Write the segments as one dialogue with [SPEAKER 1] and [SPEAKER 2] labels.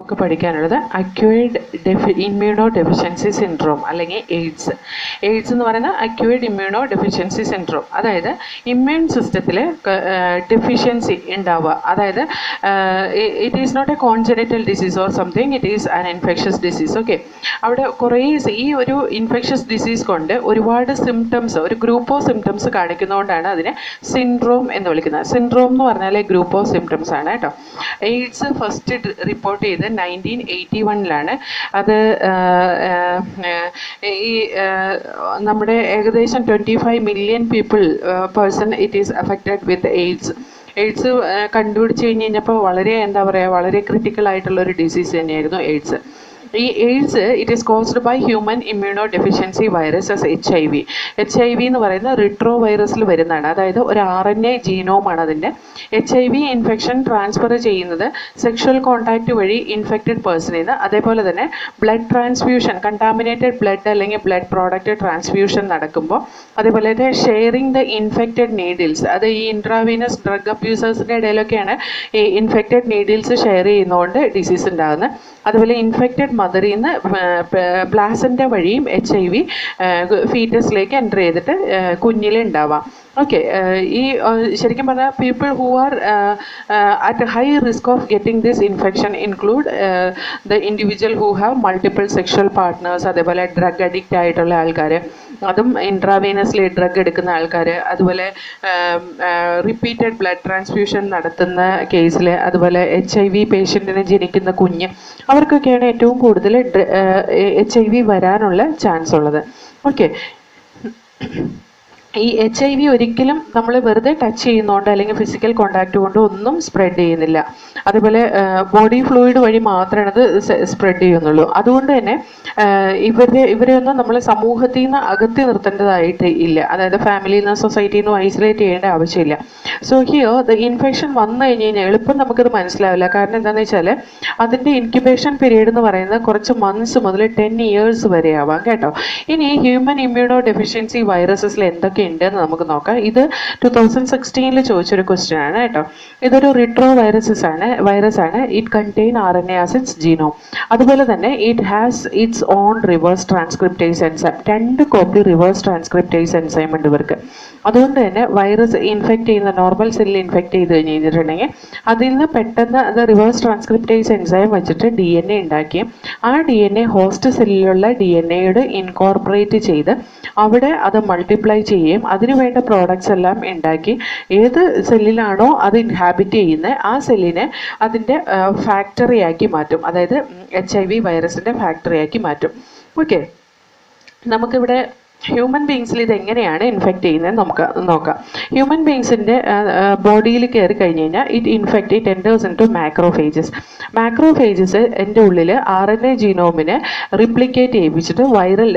[SPEAKER 1] നമുക്ക് പഠിക്കാനുള്ളത് acquired immuno deficiency syndrome അല്ലെങ്കിൽ എയ്ഡ്സ്. എയ്ഡ്സ് എന്ന് പറയുന്നത് അക്വയർഡ് ഇമ്മ്യൂണോ ഡെഫിഷ്യൻസി സിൻഡ്രോം, അതായത് ഇമ്മ്യൂൺ സിസ്റ്റത്തിൽ ഡെഫിഷ്യൻസി ഉണ്ടാവുക. അതായത് it is not a congenital disease or something, it is an infectious disease. Okay, അവിടെ കുറേ ഈ ഒരു ഇൻഫെക്ഷ്യസ് ഡിസീസ് കൊണ്ട് ഒരുപാട് സിംറ്റംസ്, ഒരു ഗ്രൂപ്പ് ഓഫ് സിംറ്റംസ് കാണിക്കുന്നതുകൊണ്ടാണ് അതിനെ സിൻഡ്രോം എന്ന് വിളിക്കുന്നത്. സിൻഡ്രോം എന്ന് പറഞ്ഞാൽ ഗ്രൂപ്പ് ഓഫ് സിംറ്റംസ് ആണ് കേട്ടോ. എയ്ഡ്സ് ഫസ്റ്റ് റിപ്പോർട്ട് ചെയ്ത് 1981 അത് ഈ നമ്മുടെ ഏകദേശം 25 million person it is affected with AIDS. AIDS കണ്ടുപിടിച്ച് കഴിഞ്ഞപ്പോൾ വളരെ വളരെ ക്രിട്ടിക്കൽ ആയിട്ടുള്ളൊരു ഡിസീസ് തന്നെയായിരുന്നു എയ്ഡ്സ്. ഈ AIDS it is caused by human immunodeficiency virus HIV. HIV എന്ന് പറയുന്ന റിട്രോ വൈറസിൽ വരുന്നതാണ്, അതായത് ഒരു RNA ജീനോമാണ് അതിൻ്റെ. HIV ഇൻഫെക്ഷൻ ട്രാൻസ്ഫർ ചെയ്യുന്നത് സെക്ഷൽ കോൺടാക്റ്റ് വഴി ഇൻഫെക്റ്റഡ് പേഴ്സണിൽ നിന്ന്. അതേപോലെ തന്നെ ബ്ലഡ് ട്രാൻസ്ഫ്യൂഷൻ, കണ്ടാമിനേറ്റഡ് ബ്ലഡ് അല്ലെങ്കിൽ ബ്ലഡ് പ്രോഡക്റ്റ് ട്രാൻസ്ഫ്യൂഷൻ നടക്കുമ്പോൾ, അതേപോലെ തന്നെ ഷെയറിങ് ദ ഇൻഫെക്റ്റഡ് നീഡിൽസ്, അത് ഈ ഇൻട്രാവീനസ് ഡ്രഗ് അബ്യൂസേഴ്സിൻ്റെ ഇടയിലൊക്കെയാണ് ഈ ഇൻഫെക്റ്റഡ് നീഡിൽസ് ഷെയർ ചെയ്യുന്നതുകൊണ്ട് ഡിസീസ് ഉണ്ടാകുന്നത്. അതുപോലെ ഇൻഫെക്റ്റഡ് മദറിൽ നിന്ന് പ്ലാസൻ്റ വഴിയും HIV ഫീറ്റസിലേക്ക് എൻ്റർ ചെയ്തിട്ട് കുഞ്ഞിലുണ്ടാവാം. ഓക്കെ, ഈ ശരിക്കും പറഞ്ഞാൽ people who are at high risk of getting this infection include the individual who have multiple sexual partners, അതേപോലെ ഡ്രഗ് അഡിക്റ്റ് ആയിട്ടുള്ള ആൾക്കാർ, അതും ഇൻട്രാവീനസ്ലി ഡ്രഗ് എടുക്കുന്ന ആൾക്കാർ, അതുപോലെ റിപ്പീറ്റഡ് ബ്ലഡ് ട്രാൻസ്ഫ്യൂഷൻ നടത്തുന്ന കേസിൽ, അതുപോലെ HIV പേഷ്യൻറ്റിന് ജനിക്കുന്ന കുഞ്ഞ്, അവർക്കൊക്കെയാണ് ഏറ്റവും കൂടുതൽ HIV വരാനുള്ള ചാൻസ് ഉള്ളത്. ഓക്കെ, ഈ HIV ഒരിക്കലും നമ്മൾ വെറുതെ ടച്ച് ചെയ്യുന്നതുകൊണ്ട് അല്ലെങ്കിൽ ഫിസിക്കൽ കോണ്ടാക്റ്റ് കൊണ്ട് ഒന്നും സ്പ്രെഡ് ചെയ്യുന്നില്ല. അതുപോലെ ബോഡി ഫ്ലൂയിഡ് വഴി മാത്രമേ അത് സ്പ്രെഡ് ചെയ്യുന്നുള്ളൂ. അതുകൊണ്ട് തന്നെ ഇവരെയൊന്നും നമ്മൾ സമൂഹത്തിൽ നിന്ന് അകറ്റി നിർത്തേണ്ടതായിട്ട് ഇല്ല, അതായത് ഫാമിലിയിൽ നിന്ന് സൊസൈറ്റിയിൽ നിന്ന് ഐസൊലേറ്റ് ചെയ്യേണ്ട ആവശ്യമില്ല. സോ ഹിയർ ദ ഇൻഫെക്ഷൻ വന്നു കഴിഞ്ഞ് കഴിഞ്ഞാൽ എളുപ്പം നമുക്കത് മനസ്സിലാവില്ല. കാരണം എന്താണെന്ന് വെച്ചാൽ അതിൻ്റെ ഇൻക്യുബേഷൻ പീരീഡ് എന്ന് പറയുന്നത് കുറച്ച് മന്ത്സ് മുതൽ 10 years വരെ ആവാം കേട്ടോ. ഇനി ഹ്യൂമൻ ഇമ്മ്യൂണോ ഡെഫിഷ്യൻസി വൈറസസിൽ എന്തൊക്കെ ഉണ്ടെന്ന് നമുക്ക് നോക്കാം. ഇത് 2016 ചോദിച്ചൊരു ക്വസ്റ്റ്യൻ ആണ് കേട്ടോ. ഇതൊരു റിട്രോ വൈറസ് ആണ്. It contain RNA as its genome. അതുപോലെ തന്നെ it has it's on reverse transcriptase enzyme. 2 copy reverse transcriptase enzyme ഉണ്ട് ഇവർക്ക്. അതുകൊണ്ട് തന്നെ വൈറസ് ഇൻഫെക്റ്റ് ചെയ്യുന്ന നോർമൽ സെല്ലിൽ ഇൻഫെക്റ്റ് ചെയ്ത് കഴിഞ്ഞിട്ടുണ്ടെങ്കിൽ അതിൽ നിന്ന് പെട്ടെന്ന് അത് റിവേഴ്സ് ട്രാൻസ്ക്രിപ്റ്റേസ് എൻസൈം വെച്ചിട്ട് DNA ഉണ്ടാക്കി ആ DNA ഹോസ്റ്റ് സെല്ലിലുള്ള DNAയോട് ഇൻകോർപ്പറേറ്റ് ചെയ്ത് അവിടെ അത് മൾട്ടിപ്ലൈ ചെയ്യുകയും അതിനുവേണ്ട പ്രോഡക്ട്സ് എല്ലാം ഉണ്ടാക്കി ഏത് സെല്ലിലാണോ അത് ഇൻഹാബിറ്റ് ചെയ്യുന്നത് ആ സെല്ലിനെ അതിൻ്റെ ഫാക്ടറിയാക്കി മാറ്റും, അതായത് HIV വൈറസിൻ്റെ ഫാക്ടറിയാക്കി മാറ്റും. ഓക്കെ, നമുക്കിവിടെ ഹ്യൂമൻ ബീങ്സിൽ ഇത് എങ്ങനെയാണ് ഇൻഫെക്റ്റ് ചെയ്യുന്നത് നമുക്ക് നോക്കാം. ഹ്യൂമൻ ബീങ്സിൻ്റെ ബോഡിയിൽ കയറി കഴിഞ്ഞ് കഴിഞ്ഞാൽ it enters into macrophages. Macrophages എൻ്റെ ഉള്ളിൽ RNA ജീനോമിനെ റിപ്ലിക്കേറ്റ് ചെയ്യിപ്പിച്ചിട്ട് വൈറൽ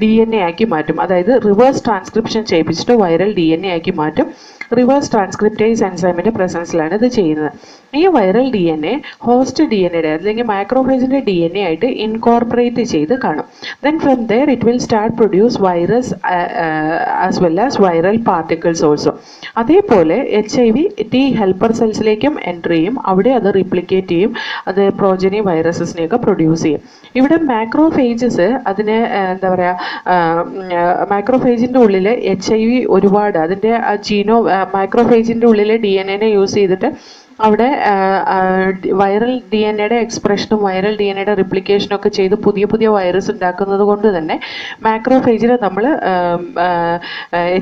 [SPEAKER 1] DNA ആക്കി മാറ്റും, അതായത് റിവേഴ്സ് ട്രാൻസ്ക്രിപ്ഷൻ ചെയ്യിപ്പിച്ചിട്ട് വൈറൽ DNA ആക്കി മാറ്റും. റിവേഴ്സ് ട്രാൻസ്ക്രിപ്റ്റേസ് എൻസൈമിൻ്റെ പ്രസൻസിലാണ് ഇത് ചെയ്യുന്നത്. ഈ വൈറൽ DNA ഹോസ്റ്റ് DNAയുടെ അല്ലെങ്കിൽ മാക്രോഫേജിൻ്റെ DNA ആയിട്ട് ഇൻകോർപ്പറേറ്റ് ചെയ്ത് കാണും. Then from there it will start produce virus as well as viral particles also. അതേപോലെ HIV T ഹെൽപ്പർ സെൽസിലേക്കും എൻ്റർ ചെയ്യും, അവിടെ അത് റിപ്ലിക്കേറ്റ് ചെയ്യും, അത് പ്രോജനി വൈറസസിനെയൊക്കെ പ്രൊഡ്യൂസ് ചെയ്യും. ഇവിടെ മാക്രോഫേജസ് അതിന് എന്താ പറയുക, മാക്രോഫേജിൻ്റെ ഉള്ളിൽ HIV ഒരുപാട് അതിൻ്റെ മാക്രോഫേജിൻ്റെ ഉള്ളിലെ DNA യൂസ് ചെയ്തിട്ട് അവിടെ വൈറൽ DNA എക്സ്പ്രഷനും വൈറൽ DNA റിപ്ലിക്കേഷനും ഒക്കെ ചെയ്ത് പുതിയ പുതിയ വൈറസ് ഉണ്ടാക്കുന്നത് കൊണ്ട് തന്നെ മാക്രോഫേജിനെ നമ്മൾ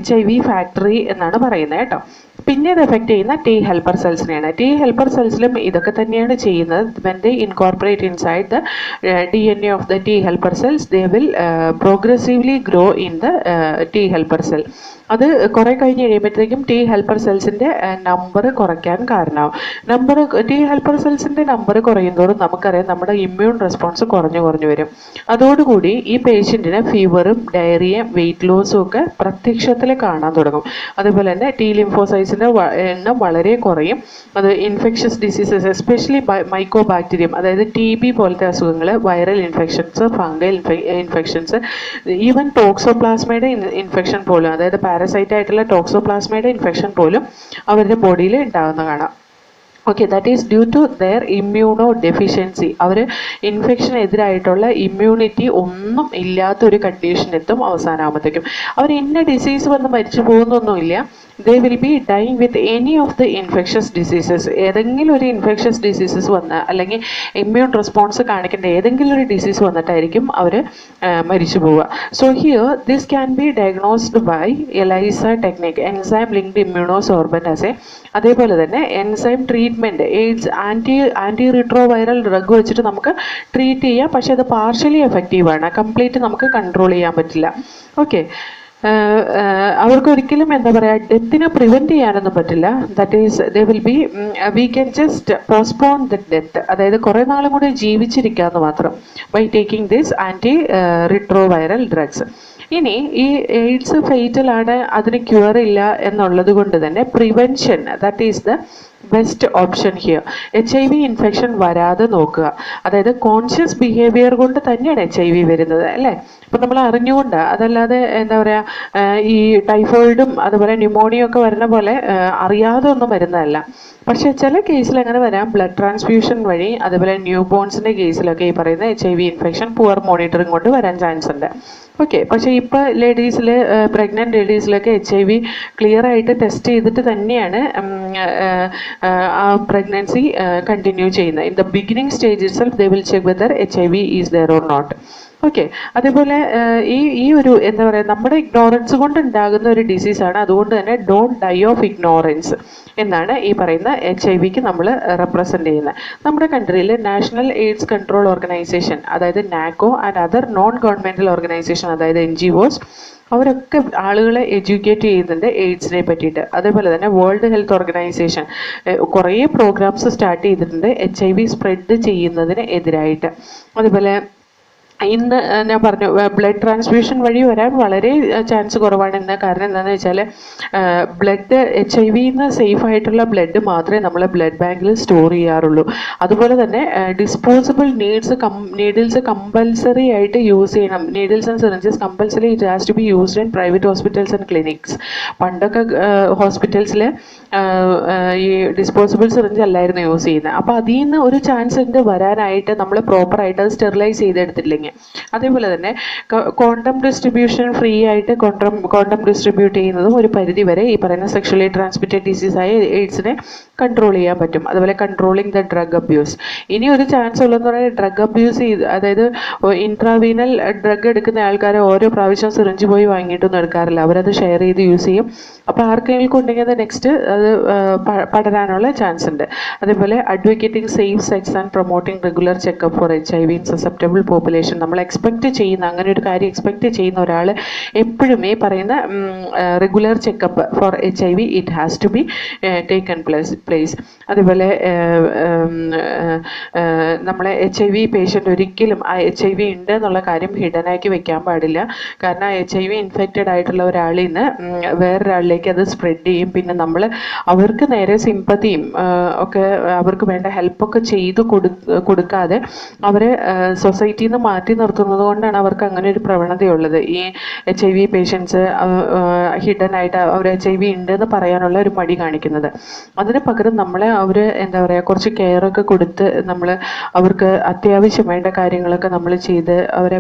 [SPEAKER 1] HIV ഫാക്ടറി എന്നാണ് പറയുന്നത് കേട്ടോ. പിന്നെ ഇത് എഫക്റ്റ് ചെയ്യുന്ന T ഹെൽപ്പർ സെൽസിനെയാണ്. T ഹെൽപ്പർ സെൽസിലും ഇതൊക്കെ തന്നെയാണ് ചെയ്യുന്നത്. when they incorporate inside the DNA of the T helper cells they will progressively grow in the T helper cell. അത് കുറേ കഴിഞ്ഞ് കഴിയുമ്പോഴത്തേക്കും T ഹെൽപ്പർ സെൽസിൻ്റെ നമ്പർ കുറയ്ക്കാൻ കാരണമാവും. T ഹെൽപ്പർ സെൽസിൻ്റെ നമ്പർ കുറയുന്നതോടും നമുക്കറിയാം നമ്മുടെ ഇമ്മ്യൂൺ റെസ്പോൺസ് കുറഞ്ഞു വരും. അതോടുകൂടി ഈ പേഷ്യൻറ്റിന് ഫീവറും ഡയറിയയും വെയിറ്റ് ലോസും ഒക്കെ പ്രത്യക്ഷത്തിൽ കാണാൻ തുടങ്ങും. അതുപോലെ തന്നെ T ലിംഫോസൈറ്റ്സിൻ്റെ എണ്ണം വളരെ കുറയും. അത് ഇൻഫെക്ഷ്യസ് ഡിസീസസ് എസ്പെഷ്യലി മൈക്കോബാക്ടീരിയം, അതായത് TB പോലത്തെ അസുഖങ്ങൾ, viral infections, fungal infections, even ടോക്സോപ്ലാസ്മയുടെ ഇൻഫെക്ഷൻ പോലും, അതായത് പാരസൈറ്റ് ആയിട്ടുള്ള ടോക്സോപ്ലാസ്മയുടെ ഇൻഫെക്ഷൻ പോലും അവരുടെ ബോഡിയിൽ ഉണ്ടാകുന്ന കാണാം. Okay, that is due to their immuno deficiency. അവർ ഇൻഫെക്ഷനെതിരായിട്ടുള്ള ഇമ്മ്യൂണിറ്റി ഒന്നും ഇല്ലാത്തൊരു കണ്ടീഷൻ എത്തും അവസാനമാകുമ്പോഴത്തേക്കും. അവർ ഇന്ന ഡിസീസ് വന്ന് മരിച്ചു പോകുന്നൊന്നുമില്ല. They will be dying with any of the infectious diseases. ഏതെങ്കിലും ഒരു ഇൻഫെക്ഷസ് ഡിസീസസ് വന്ന് അല്ലെങ്കിൽ ഇമ്മ്യൂൺ റെസ്പോൺസ് കാണിക്കേണ്ട ഏതെങ്കിലും ഒരു ഡിസീസ് വന്നിട്ടായിരിക്കും അവർ മരിച്ചു പോവുക. So here this can be diagnosed by ELISA technique, enzyme linked immunosorbent assay. അതേപോലെ തന്നെ enzyme treatment, AIDS anti retroviral drug വെച്ചിട്ട് നമുക്ക് ട്രീറ്റ് ചെയ്യാം. പക്ഷേ അത് പാർഷ്യലി എഫക്റ്റീവാണ്, കംപ്ലീറ്റ് നമുക്ക് കൺട്രോൾ ചെയ്യാൻ പറ്റില്ല. ഓക്കെ, അവർക്ക് ഒരിക്കലും എന്താ പറയുക, ഡെത്തിനെ പ്രിവെൻറ്റ് ചെയ്യാനൊന്നും പറ്റില്ല. That is they will be we can just postpone the death, അതായത് കുറേ നാളും കൂടി ജീവിച്ചിരിക്കാമെന്ന് മാത്രം, by taking this anti retroviral drugs. ഇനി ഈ എയ്ഡ്സ് ഫെയ്റ്റലാണ്, അതിന് ക്യൂർ ഇല്ല എന്നുള്ളത് കൊണ്ട് തന്നെ prevention, that is the best option here. HIV infection വരാതെ നോക്കുക. അതായത് കോൺഷ്യസ് ബിഹേവിയർ കൊണ്ട് തന്നെയാണ് HIV വരുന്നത്, അല്ലേ? ഇപ്പം നമ്മൾ അറിഞ്ഞുകൊണ്ട്, അതല്ലാതെ എന്താ പറയുക, ഈ ടൈഫോയിഡും അതുപോലെ ന്യൂമോണിയ ഒക്കെ വരുന്ന പോലെ അറിയാതെ ഒന്നും വരുന്നതല്ല. പക്ഷേ ചില കേസിൽ അങ്ങനെ വരാം, ബ്ലഡ് ട്രാൻസ്ഫ്യൂഷൻ വഴി. അതുപോലെ ന്യൂ ബോൺസിൻ്റെ കേസിലൊക്കെ ഈ പറയുന്ന HIV ഇൻഫെക്ഷൻ പുവർ മോണിറ്ററിങ് കൊണ്ട് വരാൻ ചാൻസ് ഉണ്ട്. ഓക്കെ, പക്ഷേ ഇപ്പോൾ ലേഡീസിൽ, പ്രഗ്നൻറ്റ് ലേഡീസിലൊക്കെ HIV ക്ലിയർ ആയിട്ട് ടെസ്റ്റ് ചെയ്തിട്ട് തന്നെയാണ് ആ പ്രഗ്നൻസി കണ്ടിന്യൂ ചെയ്യുന്നത്. In the beginning stage itself they will check whether HIV is there or not. Okay, അതേപോലെ ഈ ഒരു എന്താ പറയുക, നമ്മുടെ ഇഗ്നോറൻസ് കൊണ്ട് ഉണ്ടാകുന്ന ഒരു ഡിസീസാണ്. അതുകൊണ്ട് തന്നെ ഡോണ്ട് ഡൈ ഓഫ് ഇഗ്നോറൻസ് എന്നാണ് ഈ പറയുന്ന HIV നമ്മൾ റെപ്രസെൻ്റ് ചെയ്യുന്നത്. നമ്മുടെ കൺട്രിയിൽ നാഷണൽ എയ്ഡ്സ് കൺട്രോൾ ഓർഗനൈസേഷൻ, അതായത് NACO and other non governmental organisation, അതായത് NGOs, അവരൊക്കെ ആളുകളെ എഡ്യൂക്കേറ്റ് ചെയ്യുന്നുണ്ട് എയ്ഡ്സിനെ പറ്റിയിട്ട്. അതേപോലെ തന്നെ വേൾഡ് ഹെൽത്ത് ഓർഗനൈസേഷൻ കുറേ പ്രോഗ്രാംസ് സ്റ്റാർട്ട് ചെയ്തിട്ടുണ്ട് HIV സ്പ്രെഡ് ചെയ്യുന്നതിന് എതിരായിട്ട്. അതുപോലെ ഇന്ന് ഞാൻ പറഞ്ഞു, ബ്ലഡ് ട്രാൻസ്ഫ്യൂഷൻ വഴി വരാൻ വളരെ ചാൻസ് കുറവാണ് ഇന്ന്. കാരണം എന്താണെന്ന് വെച്ചാൽ ബ്ലഡ് HIV സേഫ് ആയിട്ടുള്ള ബ്ലഡ് മാത്രമേ നമ്മൾ ബ്ലഡ് ബാങ്കിൽ സ്റ്റോർ ചെയ്യാറുള്ളൂ. അതുപോലെ തന്നെ ഡിസ്പോസിബിൾ നീഡിൽസ് കമ്പൽസറി ആയിട്ട് യൂസ് ചെയ്യണം. Needles and syringes compulsory it has to be used in private hospitals and clinics. പണ്ടൊക്കെ ഹോസ്പിറ്റൽസിൽ ഈ ഡിസ്പോസിബിൾ സിറിഞ്ച് അല്ലായിരുന്നു യൂസ് ചെയ്യുന്നത്. അപ്പോൾ അതിൽ നിന്ന് ഒരു ചാൻസ് ഉണ്ട് വരാനായിട്ട്, നമ്മൾ പ്രോപ്പറായിട്ട് അത് സ്റ്റെറിലൈസ് ചെയ്തെടുത്തില്ലെങ്കിൽ. അതേപോലെ തന്നെ കോണ്ടം ഡിസ്ട്രിബ്യൂഷൻ ഫ്രീ ആയിട്ട് കോണ്ടം ഡിസ്ട്രിബ്യൂട്ട് ചെയ്യുന്നതും ഒരു പരിധി വരെ ഈ പറയുന്ന സെക്ഷലി ട്രാൻസ്മിറ്റഡ് ഡിസീസായ എയ്ഡ്സിനെ കൺട്രോൾ ചെയ്യാൻ പറ്റും. അതുപോലെ കൺട്രോളിങ് ദ ഡ്രഗ് അബ്യൂസ്. ഇനി ഒരു ചാൻസ് ഉള്ളതെന്ന് പറയുന്നത് ഡ്രഗ് അബ്യൂസ് ചെയ്ത്, അതായത് ഇൻട്രാവീനൽ ഡ്രഗ് എടുക്കുന്ന ആൾക്കാരെ ഓരോ പ്രാവശ്യം സിറിഞ്ച് പോയി വാങ്ങിയിട്ടൊന്നും എടുക്കാറില്ല, അവരത് ഷെയർ ചെയ്ത് യൂസ് ചെയ്യും. അപ്പോൾ ആർക്കെങ്കിലും ഉണ്ടെങ്കിൽ അത് നെക്സ്റ്റ് അത് പടരാനുള്ള ചാൻസ് ഉണ്ട്. അതേപോലെ advocating safe sex and promoting regular checkup for HIV in susceptible population. നമ്മൾ എക്സ്പെക്റ്റ് ചെയ്യുന്ന, അങ്ങനെ ഒരു കാര്യം എക്സ്പെക്റ്റ് ചെയ്യുന്ന ഒരാൾ എപ്പോഴും ഈ പറയുന്ന regular checkup for HIV it has to be taken place. അതേപോലെ നമ്മളെ HIV പേഷ്യൻ്റ് ഒരിക്കലും ആ HIV ഉണ്ട് എന്നുള്ള കാര്യം ഹിഡനാക്കി വെക്കാൻ പാടില്ല. കാരണം HIV ഇൻഫെക്റ്റഡ് ആയിട്ടുള്ള ഒരാളിൽ നിന്ന് വേറൊരാളിലേക്ക് അത് സ്പ്രെഡ് ചെയ്യും. പിന്നെ നമ്മൾ അവർക്ക് നേരെ സിമ്പതിയും ഒക്കെ, അവർക്ക് വേണ്ട ഹെൽപ്പൊക്കെ ചെയ്ത് കൊടുക്കാതെ അവരെ സൊസൈറ്റിയിൽ നിന്ന് മാറ്റി നിർത്തുന്നത് കൊണ്ടാണ് അവർക്ക് അങ്ങനെ ഒരു പ്രവണതയുള്ളത്. ഈ HIV പേഷ്യൻസ് ഹിഡൻ ആയിട്ട് അവർ HIV ഉണ്ടെന്ന് പറയാനുള്ള ഒരു മടി കാണിക്കുന്നത്. അതിന് പകരം നമ്മളെ അവർ എന്താ പറയുക, കുറച്ച് കെയറൊക്കെ കൊടുത്ത് നമ്മൾ അവർക്ക് അത്യാവശ്യം വേണ്ട കാര്യങ്ങളൊക്കെ നമ്മൾ ചെയ്ത് അവരെ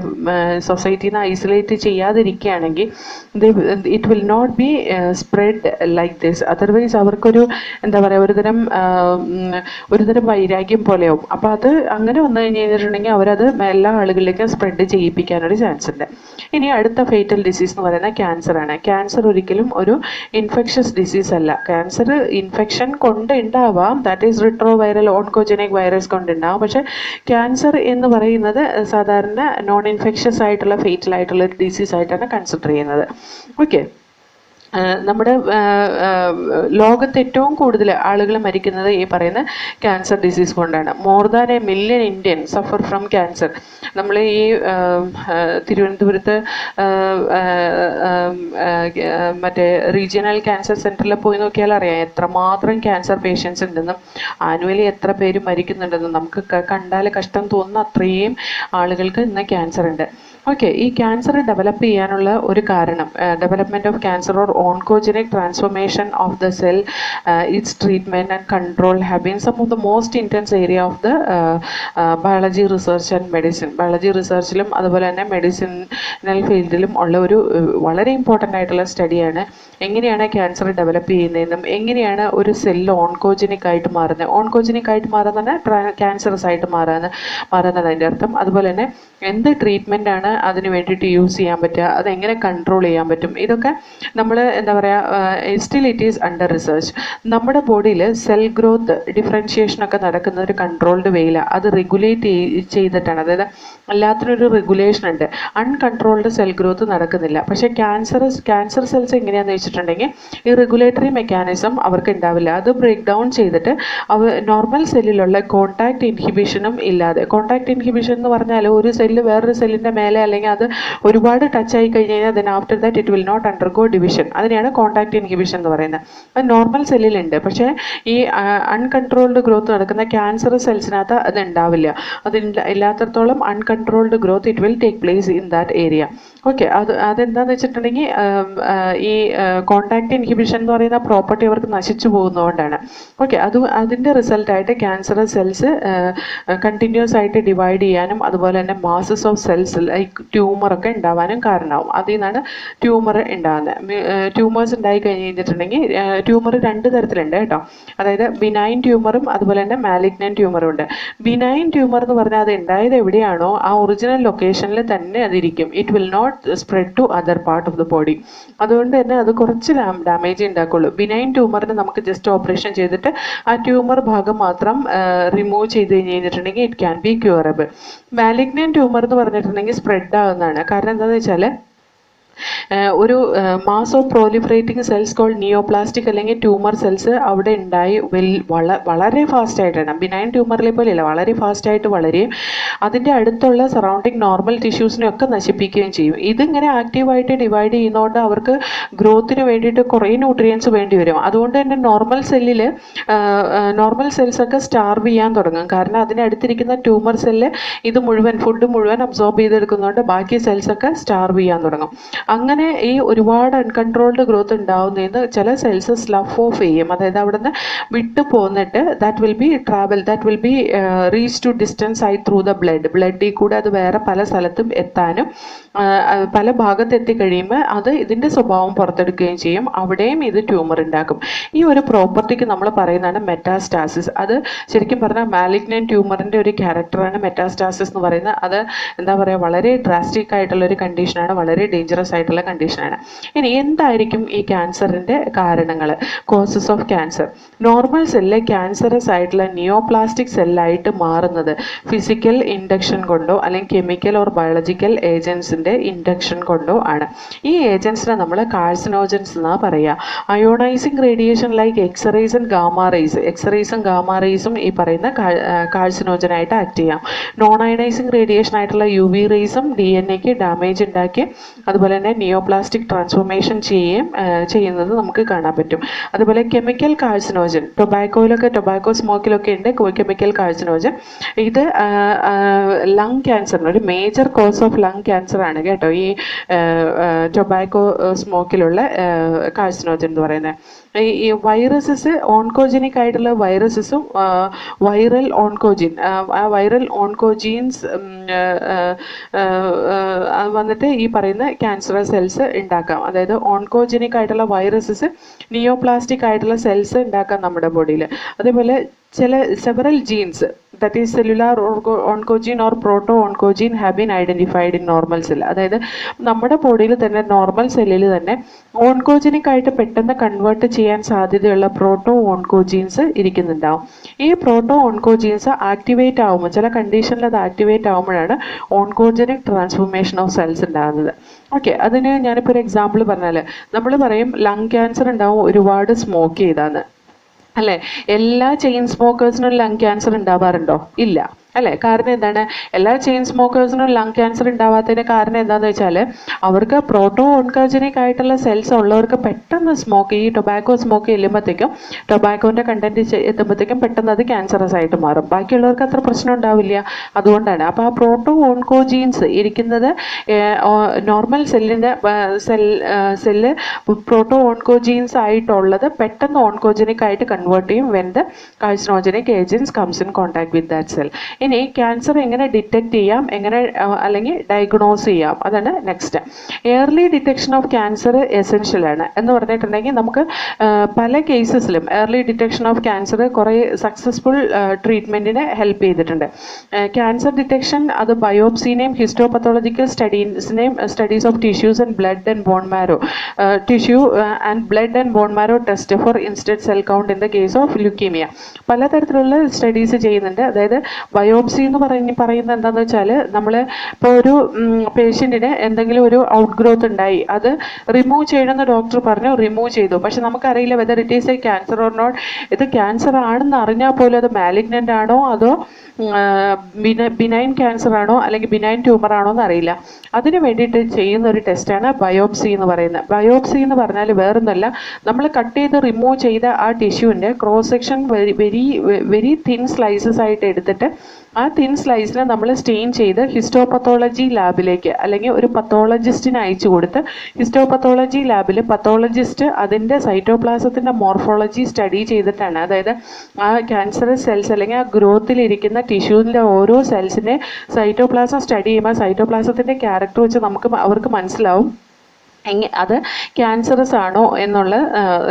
[SPEAKER 1] സൊസൈറ്റിയിൽ നിന്ന് ഐസൊലേറ്റ് ചെയ്യാതിരിക്കുകയാണെങ്കിൽ it will not be spread like this. Otherwise അവർക്കൊരു എന്താ പറയുക, ഒരുതരം വൈരാഗ്യം പോലെയാവും. അപ്പോൾ അത് അങ്ങനെ വന്നു കഴിഞ്ഞിട്ടുണ്ടെങ്കിൽ അവരത് എല്ലാ ആളുകളിലേക്കും സ്പ്രെഡ് ചെയ്യിപ്പിക്കാനൊരു ചാൻസ് ഉണ്ട്. ഇനി അടുത്ത ഫേറ്റൽ ഡിസീസ് എന്ന് പറയുന്നത് ക്യാൻസറാണ്. ക്യാൻസർ ഒരിക്കലും ഒരു ഇൻഫെക്ഷസ് ഡിസീസ് അല്ല. ക്യാൻസർ ഇൻഫെക്ഷൻ കൊണ്ട് ഉണ്ടാവാം, ദാറ്റ് ഈസ് റിട്രോവൈറൽ ഓൺകോജനിക് വൈറസ് കൊണ്ടുണ്ടാവും. പക്ഷേ ക്യാൻസർ എന്ന് പറയുന്നത് സാധാരണ നോൺ ഇൻഫെക്ഷസ് ആയിട്ടുള്ള ഫേറ്റൽ ആയിട്ടുള്ള ഒരു ഡിസീസ് ആയിട്ടാണ് കൺസിഡർ ചെയ്യുന്നത്. ഓക്കെ, നമ്മുടെ ലോകത്ത് ഏറ്റവും കൂടുതൽ ആളുകൾ മരിക്കുന്നത് ഈ പറയുന്ന ക്യാൻസർ ഡിസീസ് കൊണ്ടാണ്. More than 1 million Indian suffer from cancer. നമ്മൾ ഈ തിരുവനന്തപുരത്ത് മറ്റേ റീജിയണൽ ക്യാൻസർ സെൻറ്ററിൽ പോയി നോക്കിയാൽ അറിയാം എത്രമാത്രം ക്യാൻസർ പേഷ്യൻസ് ഉണ്ടെന്നും ആനുവലി എത്ര പേര് മരിക്കുന്നുണ്ടെന്നും. നമുക്ക് കണ്ടാൽ കഷ്ടം തോന്നുന്ന അത്രയും ആളുകൾക്ക് ഇന്ന് ക്യാൻസർ ഉണ്ട്. ഓക്കെ, ഈ ക്യാൻസർ ഡെവലപ്പ് ചെയ്യാനുള്ള ഒരു കാരണം, development of cancer or oncogenic transformation of the cell, its treatment and control have been some of the most intense area of the biology research and medicine. Biology റിസർച്ചിലും അതുപോലെ തന്നെ medicinal ഫീൽഡിലും ഉള്ള ഒരു വളരെ important ആയിട്ടുള്ള സ്റ്റഡിയാണ് എങ്ങനെയാണ് ക്യാൻസർ ഡെവലപ്പ് ചെയ്യുന്നതെന്നും എങ്ങനെയാണ് ഒരു സെല്ല് ഓൺകോജനിക് ആയിട്ട് മാറുന്നത്. ഓൺകോജനിക് ആയിട്ട് മാറുന്നത് ക്യാൻസറസ് ആയിട്ട് മാറുന്നത് അതിൻ്റെ അർത്ഥം. അതുപോലെ തന്നെ എന്ത് ട്രീറ്റ്മെൻ്റ് ആണ് അതിന് വേണ്ടിയിട്ട് യൂസ് ചെയ്യാൻ പറ്റുക, അതെങ്ങനെ കൺട്രോൾ ചെയ്യാൻ പറ്റും, ഇതൊക്കെ നമ്മൾ എന്താ പറയുക, still it is under research. നമ്മുടെ ബോഡിയിൽ സെൽ ഗ്രോത്ത് ഡിഫറൻഷിയേഷനൊക്കെ നടക്കുന്ന ഒരു കൺട്രോൾഡ് വേയിലാണ്. അത് റെഗുലേറ്റ് ചെയ്തിട്ടാണ്, അതായത് എല്ലാത്തിനൊരു റെഗുലേഷൻ ഉണ്ട്. അൺകൺട്രോൾഡ് സെൽ ഗ്രോത്ത് നടക്കുന്നില്ല. പക്ഷേ ക്യാൻസർ സെൽസ് എങ്ങനെയാണെന്ന് വെച്ചിട്ടുണ്ടെങ്കിൽ ഈ റെഗുലേറ്ററി മെക്കാനിസം അവർക്ക് ഉണ്ടാവില്ല. അത് ബ്രേക്ക് ഡൗൺ ചെയ്തിട്ട് നോർമൽ സെല്ലിലുള്ള കോൺടാക്ട് ഇൻഹിബിഷനും ഇല്ലാതെ, കോൺടാക്ട് ഇൻഹിബിഷൻ എന്ന് പറഞ്ഞാൽ ഒരു സെല്ല് വേറൊരു സെല്ലിൻ്റെ മേലെ അല്ലെങ്കിൽ അത് ഒരുപാട് ടച്ച് ആയി കഴിഞ്ഞ് കഴിഞ്ഞാൽ then after that it will not undergo division. അതിനെയാണ് കോൺടാക്ട് ഇൻഹിബിഷൻ എന്ന് പറയുന്നത്. അത് നോർമൽ സെല്ലിലുണ്ട്. പക്ഷേ ഈ അൺകൺട്രോൾഡ് ഗ്രോത്ത് നടക്കുന്ന ക്യാൻസർ സെൽസിനകത്ത് അത് ഉണ്ടാവില്ല. അത് ഇല്ലാത്തടത്തോളം uncontrolled growth it will take place in that area. Okay, അതെന്താണെന്ന് വെച്ചിട്ടുണ്ടെങ്കിൽ ഈ കോൺടാക്ട് ഇൻഹിബിഷൻ എന്ന് പറയുന്ന പ്രോപ്പർട്ടി അവർക്ക് നശിച്ചു പോകുന്നതുകൊണ്ടാണ്. ഓക്കെ, അതിൻ്റെ റിസൾട്ടായിട്ട് ക്യാൻസർ സെൽസ് കണ്ടിന്യൂസ് ആയിട്ട് ഡിവൈഡ് ചെയ്യാനും അതുപോലെ തന്നെ മാസസ് ഓഫ് സെൽസ് ലൈക്ക് ട്യൂമറൊക്കെ ഉണ്ടാവാനും കാരണമാവും. അതിൽ നിന്നാണ് ട്യൂമർ ഉണ്ടാകുന്നത്. ട്യൂമേഴ്സ് ഉണ്ടായി കഴിഞ്ഞിട്ടുണ്ടെങ്കിൽ ട്യൂമർ രണ്ട് തരത്തിലുണ്ട് കേട്ടോ. അതായത് ബിനൈൻ ട്യൂമറും അതുപോലെ തന്നെ മാലിഗ്നൻ ട്യൂമറും ഉണ്ട്. ബിനൈൻ ട്യൂമർ എന്ന് പറഞ്ഞാൽ അത് ഉണ്ടായത് എവിടെയാണോ ആ ഒറിജിനൽ ലൊക്കേഷനിൽ തന്നെ അതിരിക്കും. It will not spread to other part of the body. അതുകൊണ്ട് തന്നെ അത് കുറച്ച് ഡാമേജ് ഉണ്ടാക്കുള്ളൂ. ബിനൈൻ ട്യൂമറിന് നമുക്ക് ജസ്റ്റ് ഓപ്പറേഷൻ ചെയ്തിട്ട് ആ ട്യൂമർ ഭാഗം മാത്രം റിമൂവ് ചെയ്ത് കഴിഞ്ഞിട്ടുണ്ടെങ്കിൽ it can be curable. Malignant tumour എന്ന് പറഞ്ഞിട്ടുണ്ടെങ്കിൽ സ്പ്രെഡ് ആകുന്നതാണ്. കാരണം എന്താണെന്ന് വെച്ചാൽ ഒരു mass of proliferating cells called neoplastic അല്ലെങ്കിൽ ട്യൂമർ സെൽസ് അവിടെ ഉണ്ടായി വളരെ ഫാസ്റ്റായിട്ടാണ്. ബിനൈൻ ട്യൂമറിലെ പോലെയല്ല, വളരെ ഫാസ്റ്റായിട്ട് വളരുകയും അതിൻ്റെ അടുത്തുള്ള സറൗണ്ടിങ് നോർമൽ ടിഷ്യൂസിനെയൊക്കെ നശിപ്പിക്കുകയും ചെയ്യും. ഇതിങ്ങനെ ആക്റ്റീവായിട്ട് ഡിവൈഡ് ചെയ്യുന്നതുകൊണ്ട് അവർക്ക് ഗ്രോത്തിന് വേണ്ടിയിട്ട് കുറേ ന്യൂട്രിയൻസ് വേണ്ടി വരും. അതുകൊണ്ട് തന്നെ നോർമൽ സെൽസൊക്കെ സ്റ്റാർവ് ചെയ്യാൻ തുടങ്ങും. കാരണം അതിനടുത്തിരിക്കുന്ന ട്യൂമർ സെല്ല് ഇത് ഫുഡ് മുഴുവൻ അബ്സോർബ് ചെയ്തെടുക്കുന്നതുകൊണ്ട് ബാക്കി സെൽസൊക്കെ സ്റ്റാർവ് ചെയ്യാൻ തുടങ്ങും. അങ്ങനെ ഈ ഒരുപാട് അൺകൺട്രോൾഡ് ഗ്രോത്ത് ഉണ്ടാവുന്നതിന് ചില സെൽസ് സ്ലഫ് ഓഫ് ചെയ്യും. അതായത് അവിടെ നിന്ന് വിട്ടു പോന്നിട്ട് that will be reach to distance ആയി ത്രൂ ദ ബ്ലഡിൽ കൂടെ അത് വേറെ പല സ്ഥലത്തും എത്താനും പല ഭാഗത്ത് എത്തിക്കഴിയുമ്പോൾ അത് ഇതിൻ്റെ സ്വഭാവം പുറത്തെടുക്കുകയും ചെയ്യും. അവിടെയും ഇത് ട്യൂമർ ഉണ്ടാക്കും. ഈ ഒരു പ്രോപ്പർട്ടിക്ക് നമ്മൾ പറയുന്നതാണ് മെറ്റാസ്റ്റാസിസ്. അത് ശരിക്കും പറഞ്ഞാൽ മാലിഗ്നൻ ട്യൂമറിൻ്റെ ഒരു ക്യാരക്ടറാണ് മെറ്റാസ്റ്റാസിസ് എന്ന് പറയുന്നത്. അത് എന്താ പറയുക, വളരെ ഡ്രാസ്റ്റിക് ആയിട്ടുള്ള ഒരു കണ്ടീഷനാണ്, വളരെ ഡേഞ്ചറസ് ആയിട്ടുള്ള കണ്ടീഷനാണ്. ഇനി എന്തായിരിക്കും ഈ ക്യാൻസറിൻ്റെ കാരണങ്ങൾ, causes of cancer? Normal cell cancerous ആയിട്ടുള്ള നിയോപ്ലാസ്റ്റിക് സെല്ലായിട്ട് മാറുന്നത് ഫിസിക്കൽ ഇൻഡക്ഷൻ കൊണ്ടോ അല്ലെങ്കിൽ കെമിക്കൽ ഓർ ബയോളജിക്കൽ ഏജൻസിൻ്റെ ഇൻഡക്ഷൻ കൊണ്ടോ ആണ്. ഈ ഏജൻസിനെ നമ്മൾ കാർസിനോജൻസ് എന്നാണ് പറയുക. അയോണൈസിങ് റേഡിയേഷൻ ലൈക്ക് എക്സ്റേസും ഗാമാ റേസും ഈ പറയുന്ന കാർസിനോജനായിട്ട് ആക്ട് ചെയ്യാം. നോൺ അയണൈസിങ് റേഡിയേഷൻ ആയിട്ടുള്ള UV റേസും DNA-ക്ക് ഡാമേജ് ഉണ്ടാക്കി അതുപോലെ തന്നെ നിയോപ്ലാസ്റ്റിക് ട്രാൻസ്ഫോർമേഷൻ ചെയ്യുന്നത് നമുക്ക് കാണാൻ പറ്റും. അതുപോലെ കെമിക്കൽ കാർസിനോജൻ, ടൊബാക്കോ സ്മോക്കിലൊക്കെ ഉണ്ട് കെമിക്കൽ കാർസിനോജൻ. ഇത് ലങ് ക്യാൻസറിന് ഒരു major cos of lung cancer ആണ് കേട്ടോ, ഈ ടൊബാക്കോ സ്മോക്കിലുള്ള കാർസിനോജൻ എന്ന് പറയുന്നത്. ഈ വൈറസസ്, ഓൺകോജനിക് ആയിട്ടുള്ള വൈറസസും വൈറൽ ഓൺകോജീൻസ് വന്നിട്ട് ഈ പറയുന്ന ക്യാൻസർ സെൽസ് ഉണ്ടാക്കാം. അതായത് ഓൺകോജനിക് ആയിട്ടുള്ള വൈറസസ് നിയോപ്ലാസ്റ്റിക് ആയിട്ടുള്ള സെൽസ് ഉണ്ടാക്കാം നമ്മുടെ ബോഡിയിൽ. അതേപോലെ several genes, that is cellular oncogene or proto-oncogene have been identified in normal cell. അതായത് നമ്മുടെ ബോഡിയിൽ തന്നെ നോർമൽ സെല്ലിൽ തന്നെ ഓൺകോജനിക് ആയിട്ട് പെട്ടെന്ന് കൺവേർട്ട് ചെയ്യാൻ സാധ്യതയുള്ള പ്രോട്ടോ ഓൺകോജീൻസ് ഇരിക്കുന്നുണ്ടാവും. ഈ പ്രോട്ടോ ഓൺകോജീൻസ് ആക്ടിവേറ്റ് ആകുമ്പോൾ, ചില കണ്ടീഷനിൽ അത് ആക്ടിവേറ്റ് ആകുമ്പോഴാണ് ഓൺകോജനിക് ട്രാൻസ്ഫോർമേഷൻ ഓഫ് സെൽസ് ഉണ്ടാകുന്നത്. ഓക്കെ, അതിന് ഞാനിപ്പോൾ ഒരു എക്സാമ്പിൾ പറഞ്ഞാൽ നമ്മൾ പറയും ലങ് ക്യാൻസർ ഉണ്ടാവും ഒരുപാട് സ്മോക്ക് ചെയ്താന്ന്, അല്ലേ? എല്ലാ ചെയിൻ സ്മോക്കേഴ്സിനും ലങ് ക്യാൻസർ ഉണ്ടാവാറുണ്ടോ? ഇല്ല. അല്ലേ? കാരണം എന്താണ്, എല്ലാ ചെയിൻ സ്മോക്കേഴ്സിനും ലങ് ക്യാൻസർ ഉണ്ടാവാത്തതിന് കാരണം എന്താണെന്ന് വെച്ചാൽ അവർക്ക് പ്രോട്ടോ ഓൺകോജനിക് ആയിട്ടുള്ള സെൽസ് ഉള്ളവർക്ക് പെട്ടെന്ന് ഈ ടൊബാക്കോ സ്മോക്ക് ചെല്ലുമ്പോഴത്തേക്കും ടൊബാക്കോൻ്റെ കണ്ടന്റ് എത്തുമ്പോഴത്തേക്കും പെട്ടെന്ന് അത് ക്യാൻസറസ് ആയിട്ട് മാറും. ബാക്കിയുള്ളവർക്ക് അത്ര പ്രശ്നം ഉണ്ടാവില്ല. അതുകൊണ്ടാണ്. അപ്പോൾ ആ പ്രോട്ടോ ഓൺകോജീൻസ് ഇരിക്കുന്നത് നോർമൽ സെല്ല് പ്രോട്ടോ ഓൺകോജീൻസ് ആയിട്ടുള്ളത് പെട്ടെന്ന് ഓൺകോജനിക് ആയിട്ട് കൺവേർട്ട് ചെയ്യും when the carcinogenic agents comes in contact with that cell. ഇനി ക്യാൻസർ എങ്ങനെ ഡിറ്റക്ട് ചെയ്യാം, എങ്ങനെ അല്ലെങ്കിൽ ഡയഗ്നോസ് ചെയ്യാം, അതാണ് next. Early detection of cancer essential ആണ് എന്ന് പറഞ്ഞിട്ടുണ്ടെങ്കിൽ നമുക്ക് പല കേസസിലും ഏർലി ഡിറ്റക്ഷൻ ഓഫ് ക്യാൻസർ കുറേ സക്സസ്ഫുൾ ട്രീറ്റ്മെൻറ്റിന് ഹെൽപ്പ് ചെയ്തിട്ടുണ്ട്. ക്യാൻസർ ഡിറ്റക്ഷൻ അത് ബയോപ്സിനെയും histopathological studies of tissues and blood and bone marrow blood and bone marrow test for instant cell count in the case of leukaemia. പലതരത്തിലുള്ള studies ചെയ്യുന്നുണ്ട്. അതായത് biopsy എന്ന് പറയുന്നത് എന്താണെന്ന് വെച്ചാൽ നമ്മൾ ഇപ്പോൾ ഒരു പേഷ്യൻറ്റിന് എന്തെങ്കിലും ഒരു ഔട്ട് ഗ്രോത്ത് ഉണ്ടായി, അത് റിമൂവ് ചെയ്യണമെന്ന് ഡോക്ടർ പറഞ്ഞു, റിമൂവ് ചെയ്തു. പക്ഷെ നമുക്കറിയില്ല whether it is a cancer or not. ഇത് ക്യാൻസർ ആണെന്ന് അറിഞ്ഞാൽ പോലും അത് മാലിഗ്നൻ്റ് ആണോ അതോ ബിനൈൻ ക്യാൻസർ ആണോ അല്ലെങ്കിൽ ബിനൈൻ ട്യൂമർ ആണോ എന്ന് അറിയില്ല. അതിന് വേണ്ടിയിട്ട് ചെയ്യുന്ന ഒരു ടെസ്റ്റാണ് ബയോപ്സി എന്ന് പറയുന്നത്. ബയോപ്സി എന്ന് പറഞ്ഞാൽ വേറൊന്നുമല്ല, നമ്മൾ കട്ട് ചെയ്ത് റിമൂവ് ചെയ്ത ആ ടിഷ്യൂവിൻ്റെ cross section very thin slices ആയിട്ട് എടുത്തിട്ട് ആ തിൻ സ്ലൈസിനെ നമ്മൾ സ്റ്റെയിൻ ചെയ്ത് ഹിസ്റ്റോപത്തോളജി ലാബിലേക്ക് അല്ലെങ്കിൽ ഒരു പത്തോളജിസ്റ്റിന് അയച്ചു കൊടുത്ത് ഹിസ്റ്റോപത്തോളജി ലാബിൽ പത്തോളജിസ്റ്റ് അതിൻ്റെ സൈറ്റോപ്ലാസത്തിൻ്റെ മോർഫോളജി സ്റ്റഡി ചെയ്തിട്ടാണ്, അതായത് ആ ക്യാൻസറസ് സെൽസ് അല്ലെങ്കിൽ ആ ഗ്രോത്തിലിരിക്കുന്ന ടിഷ്യൂവിൻ്റെ ഓരോ സെൽസിനെ സൈറ്റോപ്ലാസം സ്റ്റഡി ചെയ്യുമ്പോൾ സൈറ്റോപ്ലാസത്തിൻ്റെ ക്യാരക്ടർ വെച്ച് അവർക്ക് മനസ്സിലാവും അത് ക്യാൻസറസ് ആണോ എന്നുള്ള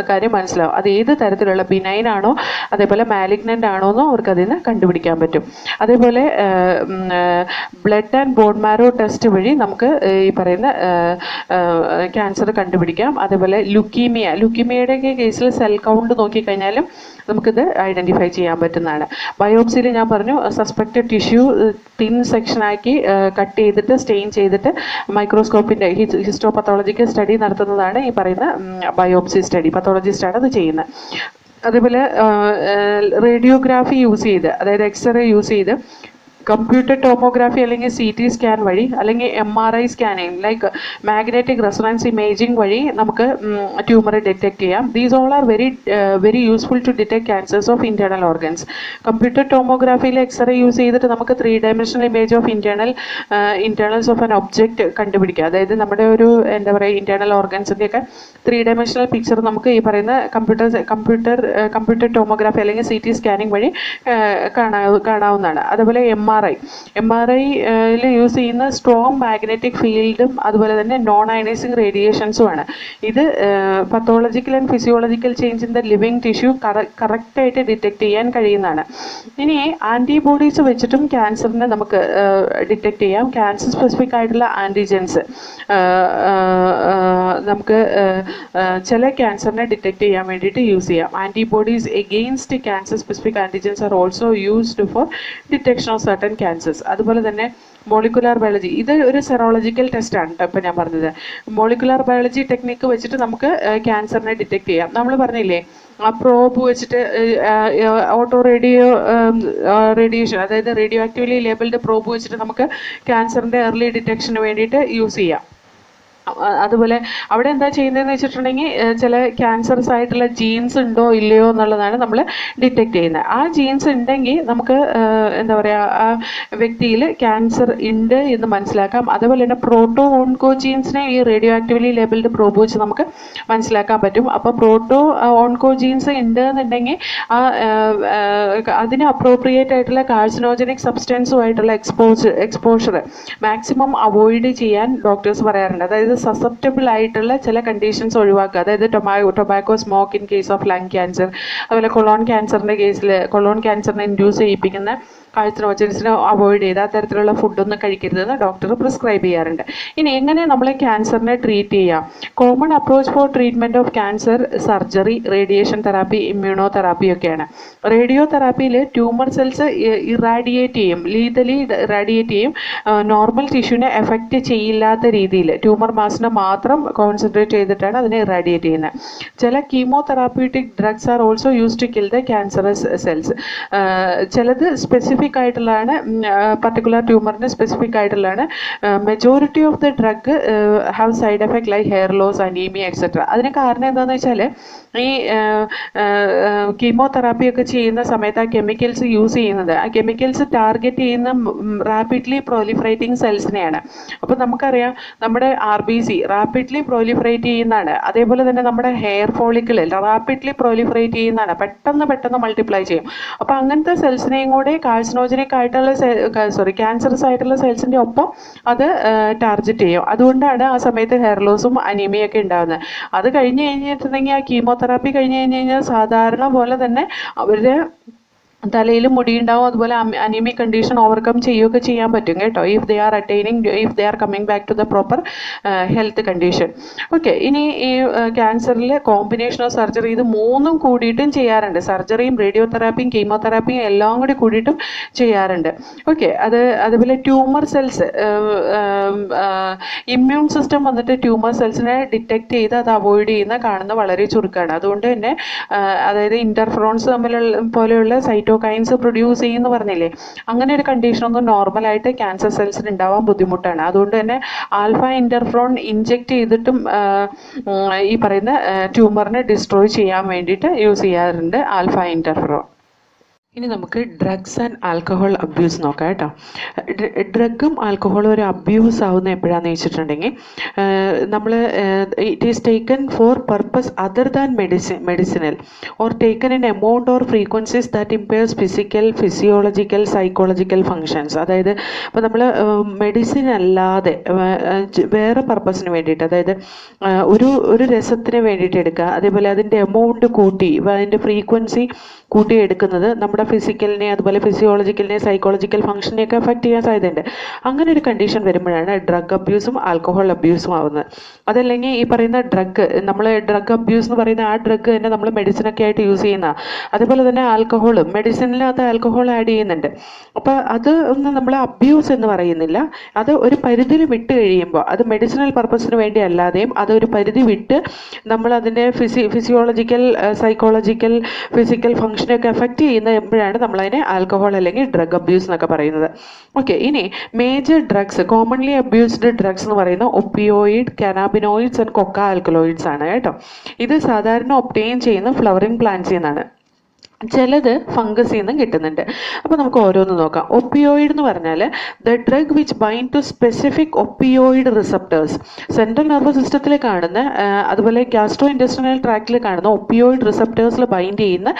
[SPEAKER 1] കാര്യം മനസ്സിലാവും. അത് ഏത് തരത്തിലുള്ള ബിനൈൻ ആണോ അതേപോലെ മാലിഗ്നൻ്റ് ആണോ എന്നും അവർക്ക് അതിൽ നിന്ന് കണ്ടുപിടിക്കാൻ പറ്റും. അതേപോലെ blood and bone marrow test വഴി നമുക്ക് ഈ പറയുന്ന ക്യാൻസർ കണ്ടുപിടിക്കാം. അതേപോലെ ലുക്കീമിയയുടെയൊക്കെ കേസിൽ സെൽ കൗണ്ട് നോക്കിക്കഴിഞ്ഞാലും നമുക്കിത് ഐഡൻറ്റിഫൈ ചെയ്യാൻ പറ്റുന്നതാണ്. ബയോപ്സിയിൽ ഞാൻ പറഞ്ഞു സസ്പെക്റ്റഡ് ടിഷ്യൂ തിൻ സെക്ഷനാക്കി കട്ട് ചെയ്തിട്ട് സ്റ്റെയിൻ ചെയ്തിട്ട് മൈക്രോസ്കോപ്പിൻ്റെ ഹിസ്റ്റോപത്തോളജിക്കൽ സ്റ്റഡി നടത്തുന്നതാണ് ഈ പറയുന്ന ബയോപ്സി സ്റ്റഡി. പത്തോളജിസ്റ്റാണ് അത് ചെയ്യുന്നത്. അതേപോലെ റേഡിയോഗ്രാഫി യൂസ് ചെയ്ത്, അതായത് എക്സ്റേ യൂസ് ചെയ്ത് കമ്പ്യൂട്ടർ ടോമോഗ്രാഫി അല്ലെങ്കിൽ CT സ്കാൻ വഴി അല്ലെങ്കിൽ MRI scanning like magnetic resonance imaging വഴി നമുക്ക് ട്യൂമർ ഡിറ്റക്ട് ചെയ്യാം. These all are very useful to detect cancers of internal organs. Computer ടോമോഗ്രാഫിയിൽ എക്സ്റേ യൂസ് ചെയ്തിട്ട് നമുക്ക് 3D image of internals of an object കണ്ടുപിടിക്കാം. അതായത് നമ്മുടെ ഒരു എന്താ പറയുക ഇൻറ്റേർണൽ ഓർഗൻസിൻ്റെയൊക്കെ 3D പിക്ചർ നമുക്ക് ഈ പറയുന്ന കമ്പ്യൂട്ടർ ടോമോഗ്രാഫി അല്ലെങ്കിൽ CT സ്കാനിങ് വഴി കാണാവുന്നതാണ്. അതുപോലെ MRI യൂസ് ചെയ്യുന്ന സ്ട്രോങ് മാഗ്നറ്റിക് ഫീൽഡും അതുപോലെ തന്നെ നോൺ അയണൈസിങ് റേഡിയേഷൻസുമാണ്. ഇത് pathological and physiological change in the living tissue കറക്റ്റായിട്ട് ഡിറ്റക്ട് ചെയ്യാൻ കഴിയുന്നതാണ്. ഇനി ആൻറ്റിബോഡീസ് വെച്ചിട്ടും ക്യാൻസറിനെ നമുക്ക് ഡിറ്റക്ട് ചെയ്യാം. ക്യാൻസർ സ്പെസിഫിക് ആയിട്ടുള്ള ആൻറ്റിജൻസ് നമുക്ക് ചില ക്യാൻസറിനെ ഡിറ്റക്ട് ചെയ്യാൻ വേണ്ടിയിട്ട് യൂസ് ചെയ്യാം. Antibodies against cancer specific antigens are also used for detection of certain cancers. അതുപോലെ തന്നെ മോളിക്കുലാർ ബയോളജി, ഇത് ഒരു സെറോളജിക്കൽ ടെസ്റ്റാണ് കേട്ടോ ഇപ്പോൾ ഞാൻ പറഞ്ഞത്. മോളിക്കുലാർ ബയോളജി ടെക്നിക്ക് വെച്ചിട്ട് നമുക്ക് ക്യാൻസറിനെ ഡിറ്റക്ട് ചെയ്യാം. നമ്മൾ പറഞ്ഞില്ലേ ആ പ്രോബ് വെച്ചിട്ട് റേഡിയേഷൻ അതായത് റേഡിയോ ആക്റ്റീവ്ലി ലേബിൾഡ് പ്രോബ് വെച്ചിട്ട് നമുക്ക് ക്യാൻസറിൻ്റെ ഏർലി ഡിറ്റക്ഷന് വേണ്ടിയിട്ട് യൂസ് ചെയ്യാം. അതുപോലെ അവിടെ എന്താ ചെയ്യുന്നതെന്ന് വെച്ചിട്ടുണ്ടെങ്കിൽ ചില ക്യാൻസറസ് ആയിട്ടുള്ള ജീൻസ് ഉണ്ടോ ഇല്ലയോ എന്നുള്ളതാണ് നമ്മൾ ഡിറ്റക്ട് ചെയ്യുന്നത്. ആ ജീൻസ് ഉണ്ടെങ്കിൽ നമുക്ക് എന്താ പറയുക ആ വ്യക്തിയിൽ ക്യാൻസർ ഉണ്ട് എന്ന് മനസ്സിലാക്കാം. അതുപോലെ തന്നെ പ്രോട്ടോ ഓൺകോജീൻസിനെ ഈ റേഡിയോ ആക്റ്റീവ്ലി ലേബിൾഡ് പ്രോബ് വെച്ച് നമുക്ക് മനസ്സിലാക്കാൻ പറ്റും. അപ്പോൾ പ്രോട്ടോ ഓൺകോജീൻസ് ഉണ്ട് എന്നുണ്ടെങ്കിൽ അതിന് അപ്രോപ്രിയേറ്റ് ആയിട്ടുള്ള കാഴ്സിനോജനിക് സബ്സ്റ്റൻസുമായിട്ടുള്ള എക്സ്പോഷർ മാക്സിമം അവോയ്ഡ് ചെയ്യാൻ ഡോക്ടേഴ്സ് പറയാറുണ്ട്. അതായത് സസെപ്റ്റബിൾ ആയിട്ടുള്ള ചില കണ്ടീഷൻസ് ഒഴിവാക്കുക. അതായത് tobacco smoke in case of lung cancer, അതുപോലെ കൊളോൺ ക്യാൻസറിൻ്റെ കേസിൽ കൊളോൺ ക്യാൻസറിനെ ഇൻഡ്യൂസ് ചെയ്യിപ്പിക്കുന്ന കാഴ്സിനോജൻസിനെ അവോയ്ഡ് ചെയ്ത് അത്തരത്തിലുള്ള ഫുഡൊന്നും കഴിക്കരുതെന്ന് ഡോക്ടർ പ്രിസ്ക്രൈബ് ചെയ്യാറുണ്ട്. ഇനി എങ്ങനെ നമ്മൾ ക്യാൻസറിനെ ട്രീറ്റ് ചെയ്യാം? Common approach four treatment of cancer surgery, radiation therapy, immuno therapy ഒക്കെയാണ്. റേഡിയോ തെറാപ്പിയിൽ ട്യൂമർ സെൽസ് ഇറാഡിയേറ്റ് ചെയ്യും, ലീതലി ഇറാഡിയേറ്റ് ചെയ്യും. നോർമൽ ടിഷ്യൂവിനെ എഫക്റ്റ് ചെയ്യില്ലാത്ത രീതിയിൽ ട്യൂമർ മാസിനെ മാത്രം കോൺസെൻട്രേറ്റ് ചെയ്തിട്ടാണ് അതിനെ ഇറാഡിയേറ്റ് ചെയ്യുന്നത്. ചില chemotherapeutic drugs are also use to kill the cancerous cells. ചിലത് സ്പെസിഫിക് സ്പെസിഫിക് ആയിട്ടുള്ളതാണ്, പർട്ടിക്കുലർ ട്യൂമറിന് സ്പെസിഫിക് ആയിട്ടുള്ളതാണ്. Majority of the drug have side effect like hair loss, anaemia etcetera. അതിന് കാരണം എന്താണെന്ന് വെച്ചാൽ ഈ കീമോതെറാപ്പി ഒക്കെ ചെയ്യുന്ന സമയത്ത് ആ കെമിക്കൽസ് യൂസ് ചെയ്യുന്നത്, ആ കെമിക്കൽസ് ടാർഗറ്റ് ചെയ്യുന്ന റാപ്പിഡ്ലി പ്രോലിഫറേറ്റിംഗ് സെൽസിനെയാണ്. അപ്പോൾ നമുക്കറിയാം നമ്മുടെ RBC റാപ്പിഡ്ലി പ്രോലിഫറേറ്റ് ചെയ്യുന്നതാണ്. അതേപോലെ തന്നെ നമ്മുടെ ഹെയർ ഫോളിക്കിൾ റാപ്പിഡ്ലി പ്രോലിഫറേറ്റ് ചെയ്യുന്നതാണ്, പെട്ടെന്ന് മൾട്ടിപ്ലൈ ചെയ്യും. അപ്പോൾ അങ്ങനത്തെ സെൽസിനെയും കൂടെ കാർസിനോജനിക് ആയിട്ടുള്ള ക്യാൻസറസ് ആയിട്ടുള്ള സെൽസിൻ്റെ ഒപ്പം അത് ടാർഗറ്റ് ചെയ്യും. അതുകൊണ്ടാണ് ആ സമയത്ത് ഹെയർ ലോസും അനീമിയൊക്കെ ഉണ്ടാകുന്നത്. അത് കഴിഞ്ഞ് കഴിഞ്ഞിട്ടുണ്ടെങ്കിൽ ആ കീമോതെറാപ്പി കഴിഞ്ഞ് കഴിഞ്ഞാൽ സാധാരണ പോലെ തന്നെ അവരുടെ തലയിൽ മുടിയുണ്ടാവും, അതുപോലെ അനീമിക് കണ്ടീഷൻ ഓവർകം ചെയ്യുകയൊക്കെ ചെയ്യാൻ പറ്റും കേട്ടോ, if they are coming back to the proper health condition. Okay, ഇനി ഈ ക്യാൻസറിൽ കോമ്പിനേഷൻ ഓഫ് സർജറി ഇത് മൂന്നും കൂടിയിട്ടും ചെയ്യാറുണ്ട്. സർജറിയും റേഡിയോതെറാപ്പിയും കീമോതെറാപ്പിയും എല്ലാം കൂടി കൂടിയിട്ടും ചെയ്യാറുണ്ട്. ഓക്കെ, അതുപോലെ ട്യൂമർ സെൽസ്, ഇമ്മ്യൂൺ സിസ്റ്റം വന്നിട്ട് ട്യൂമർ സെൽസിനെ ഡിറ്റക്ട് ചെയ്ത് അത് അവോയ്ഡ് ചെയ്യുന്ന കാണുന്ന വളരെ ചുരുക്കമാണ്. അതുകൊണ്ട് തന്നെ അതായത് ഇൻ്റർഫെറോൺസ് പോലെയുള്ള സൈറ്റോകൈൻസ് പ്രൊഡ്യൂസ് ചെയ്യുമെന്ന് പറഞ്ഞില്ലേ, അങ്ങനെ ഒരു കണ്ടീഷനൊന്നും നോർമലായിട്ട് ക്യാൻസർ സെൽസിന് ഉണ്ടാവാൻ ബുദ്ധിമുട്ടാണ്. അതുകൊണ്ട് തന്നെ ആൽഫ ഇൻ്റർഫെറോൺ ഇഞ്ചെക്ട് ചെയ്തിട്ടും ഈ പറയുന്ന ട്യൂമറിനെ ഡിസ്ട്രോയ് ചെയ്യാൻ വേണ്ടിയിട്ട് യൂസ് ചെയ്യാറുണ്ട് ആൽഫ ഇൻ്റർഫെറോൺ. ഇനി നമുക്ക് ഡ്രഗ്സ് ആൻഡ് ആൽക്കഹോൾ അബ്യൂസ് നോക്കാം കേട്ടോ. ഡ്രഗും ആൽക്കഹോളും ഒരു അബ്യൂസ് ആവുന്ന എപ്പോഴാണെന്ന് വെച്ചിട്ടുണ്ടെങ്കിൽ നമ്മൾ it is taken for purpose other than medicinal or taken in amount or frequencies that impairs physical, physiological, psychological functions. അതായത് ഇപ്പോൾ നമ്മൾ മെഡിസിൻ അല്ലാതെ വേറെ പർപ്പസിന് വേണ്ടിയിട്ട്, അതായത് ഒരു രസത്തിന് വേണ്ടിയിട്ട് എടുക്കുക, അതേപോലെ അതിൻ്റെ എമൗണ്ട് കൂട്ടി അതിൻ്റെ ഫ്രീക്വൻസി കൂട്ടി എടുക്കുന്നത് നമ്മുടെ ഫിസിക്കലിനെ, അതുപോലെ ഫിസിയോളജിക്കലിനെ, സൈക്കോളജിക്കൽ ഫംഗ്ഷനെയൊക്കെ അഫക്റ്റ് ചെയ്യാൻ സാധ്യതയുണ്ട്. അങ്ങനെ ഒരു കണ്ടീഷൻ വരുമ്പോഴാണ് ഡ്രഗ് അബ്യൂസും ആൽക്കഹോൾ അബ്യൂസും ആവുന്നത്. അതല്ലെങ്കിൽ ഈ പറയുന്ന നമ്മൾ ഡ്രഗ് അബ്യൂസ് എന്ന് പറയുന്ന ആ ഡ്രഗ് തന്നെ നമ്മൾ മെഡിസിനൊക്കെ ആയിട്ട് യൂസ് ചെയ്യുന്ന, അതേപോലെ തന്നെ ആൽക്കഹോളും മെഡിസിനിനകത്ത് ആൽക്കഹോൾ ആഡ് ചെയ്യുന്നുണ്ട്. അപ്പോൾ അത് ഒന്നും നമ്മൾ അബ്യൂസ് എന്ന് പറയുന്നില്ല. അത് ഒരു പരിധി വിട്ട് കഴിയുമ്പോൾ, അത് മെഡിസിനൽ പർപ്പസിന് വേണ്ടി അല്ലാതെയും അതൊരു പരിധി വിട്ട് നമ്മൾ അതിൻ്റെ ഫിസിയോളജിക്കൽ, സൈക്കോളജിക്കൽ, ഫിസിക്കൽ ഫംഗ്ഷനൊക്കെ എഫക്റ്റ് ചെയ്യുമ്പോഴാണ് നമ്മളതിനെ ആൽക്കഹോൾ അല്ലെങ്കിൽ ഡ്രഗ് അബ്യൂസ് എന്നൊക്കെ പറയുന്നത്. ഓക്കെ, ഇനി major drugs, commonly abused drugs എന്ന് പറയുന്ന ഒപ്പിയോയിഡ്, കാനാബിനോയിഡ്സ് ആൻഡ് കൊക്ക ആൽക്കലോയിഡ്സ് ആണ് കേട്ടോ. ഇത് സാധാരണ ഒബ്റ്റെയിൻ ചെയ്യുന്ന ഫ്ലവറിംഗ് പ്ലാന്റ്സിൽ നിന്നാണ്. ചിലത് ഫംഗസിൽ നിന്നും കിട്ടുന്നുണ്ട്. അപ്പോൾ നമുക്ക് ഓരോന്ന് നോക്കാം. ഒപ്പിയോയിഡ് എന്ന് പറഞ്ഞാൽ the drug which bind to specific opioid receptors, central nervous സിസ്റ്റത്തിൽ കാണുന്ന, അതുപോലെ ഗ്യാസ്ട്രോ ഇൻറ്റെസ്റ്റിനൽ ട്രാക്റ്റിൽ കാണുന്ന ഒപ്പിയോയിഡ് റിസപ്റ്റേഴ്സിൽ ബൈൻഡ് ചെയ്യുന്ന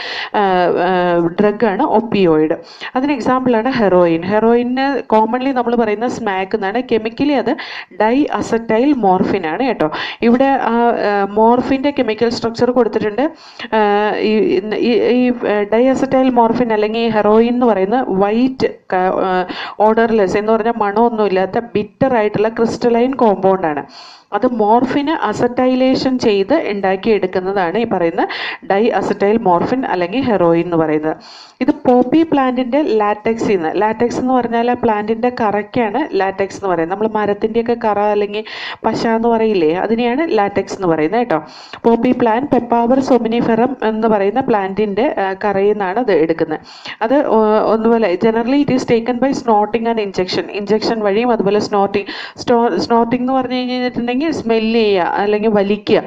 [SPEAKER 1] ഡ്രഗാണ് ഒപ്പിയോയിഡ്. അതിന് എക്സാമ്പിളാണ് ഹെറോയിന് കോമൺലി നമ്മൾ പറയുന്ന സ്മാക്ക് എന്നാണ്. കെമിക്കലി അത് ഡൈ അസറ്റൈൽ മോർഫിൻ ആണ് കേട്ടോ. ഇവിടെ മോർഫിൻ്റെ കെമിക്കൽ സ്ട്രക്ചർ കൊടുത്തിട്ടുണ്ട്. ഈ ഡൈഅസറ്റൈൽ മോർഫിൻ അല്ലെങ്കിൽ ഹെറോയിൻ എന്ന് പറയുന്ന വൈറ്റ് ഓർഡർലെസ് എന്ന് പറഞ്ഞാൽ മണമൊന്നുമില്ലാത്ത ബിറ്റർ ആയിട്ടുള്ള ക്രിസ്റ്റലൈൻ കോമ്പൗണ്ടാണ്. അത് മോർഫിന് അസറ്റൈലേഷൻ ചെയ്ത് ഉണ്ടാക്കിയെടുക്കുന്നതാണ് ഈ പറയുന്ന ഡൈ അസറ്റൈൽ മോർഫിൻ അല്ലെങ്കിൽ ഹെറോയിൻ എന്ന് പറയുന്നത്. ഇത് പോപ്പി പ്ലാന്റിൻ്റെ ലാറ്റക്സിൽ നിന്ന്, ലാറ്റക്സ് എന്ന് പറഞ്ഞാൽ ആ പ്ലാന്റിൻ്റെ കറയ്ക്കാണ് ലാറ്റക്സ് എന്ന് പറയുന്നത്. നമ്മൾ മരത്തിൻ്റെയൊക്കെ കറ അല്ലെങ്കിൽ പശ എന്ന് പറയില്ലേ, അതിനെയാണ് ലാറ്റക്സ് എന്ന് പറയുന്നത് കേട്ടോ. പോപ്പി പ്ലാന്റ്, പെപ്പാവർ സൊമിനിഫെറം എന്ന് പറയുന്ന പ്ലാന്റിൻ്റെ കറയിൽ നിന്നാണ് അത് എടുക്കുന്നത്. അത് ഒന്നുപോലെ generally it is taken by snorting and injection വഴിയും, അതുപോലെ സ്നോട്ടിങ് എന്ന് പറഞ്ഞു കഴിഞ്ഞിട്ടുണ്ടെങ്കിൽ സ്മെല്ല് ചെയ്യുക അല്ലെങ്കിൽ വലിക്കുക,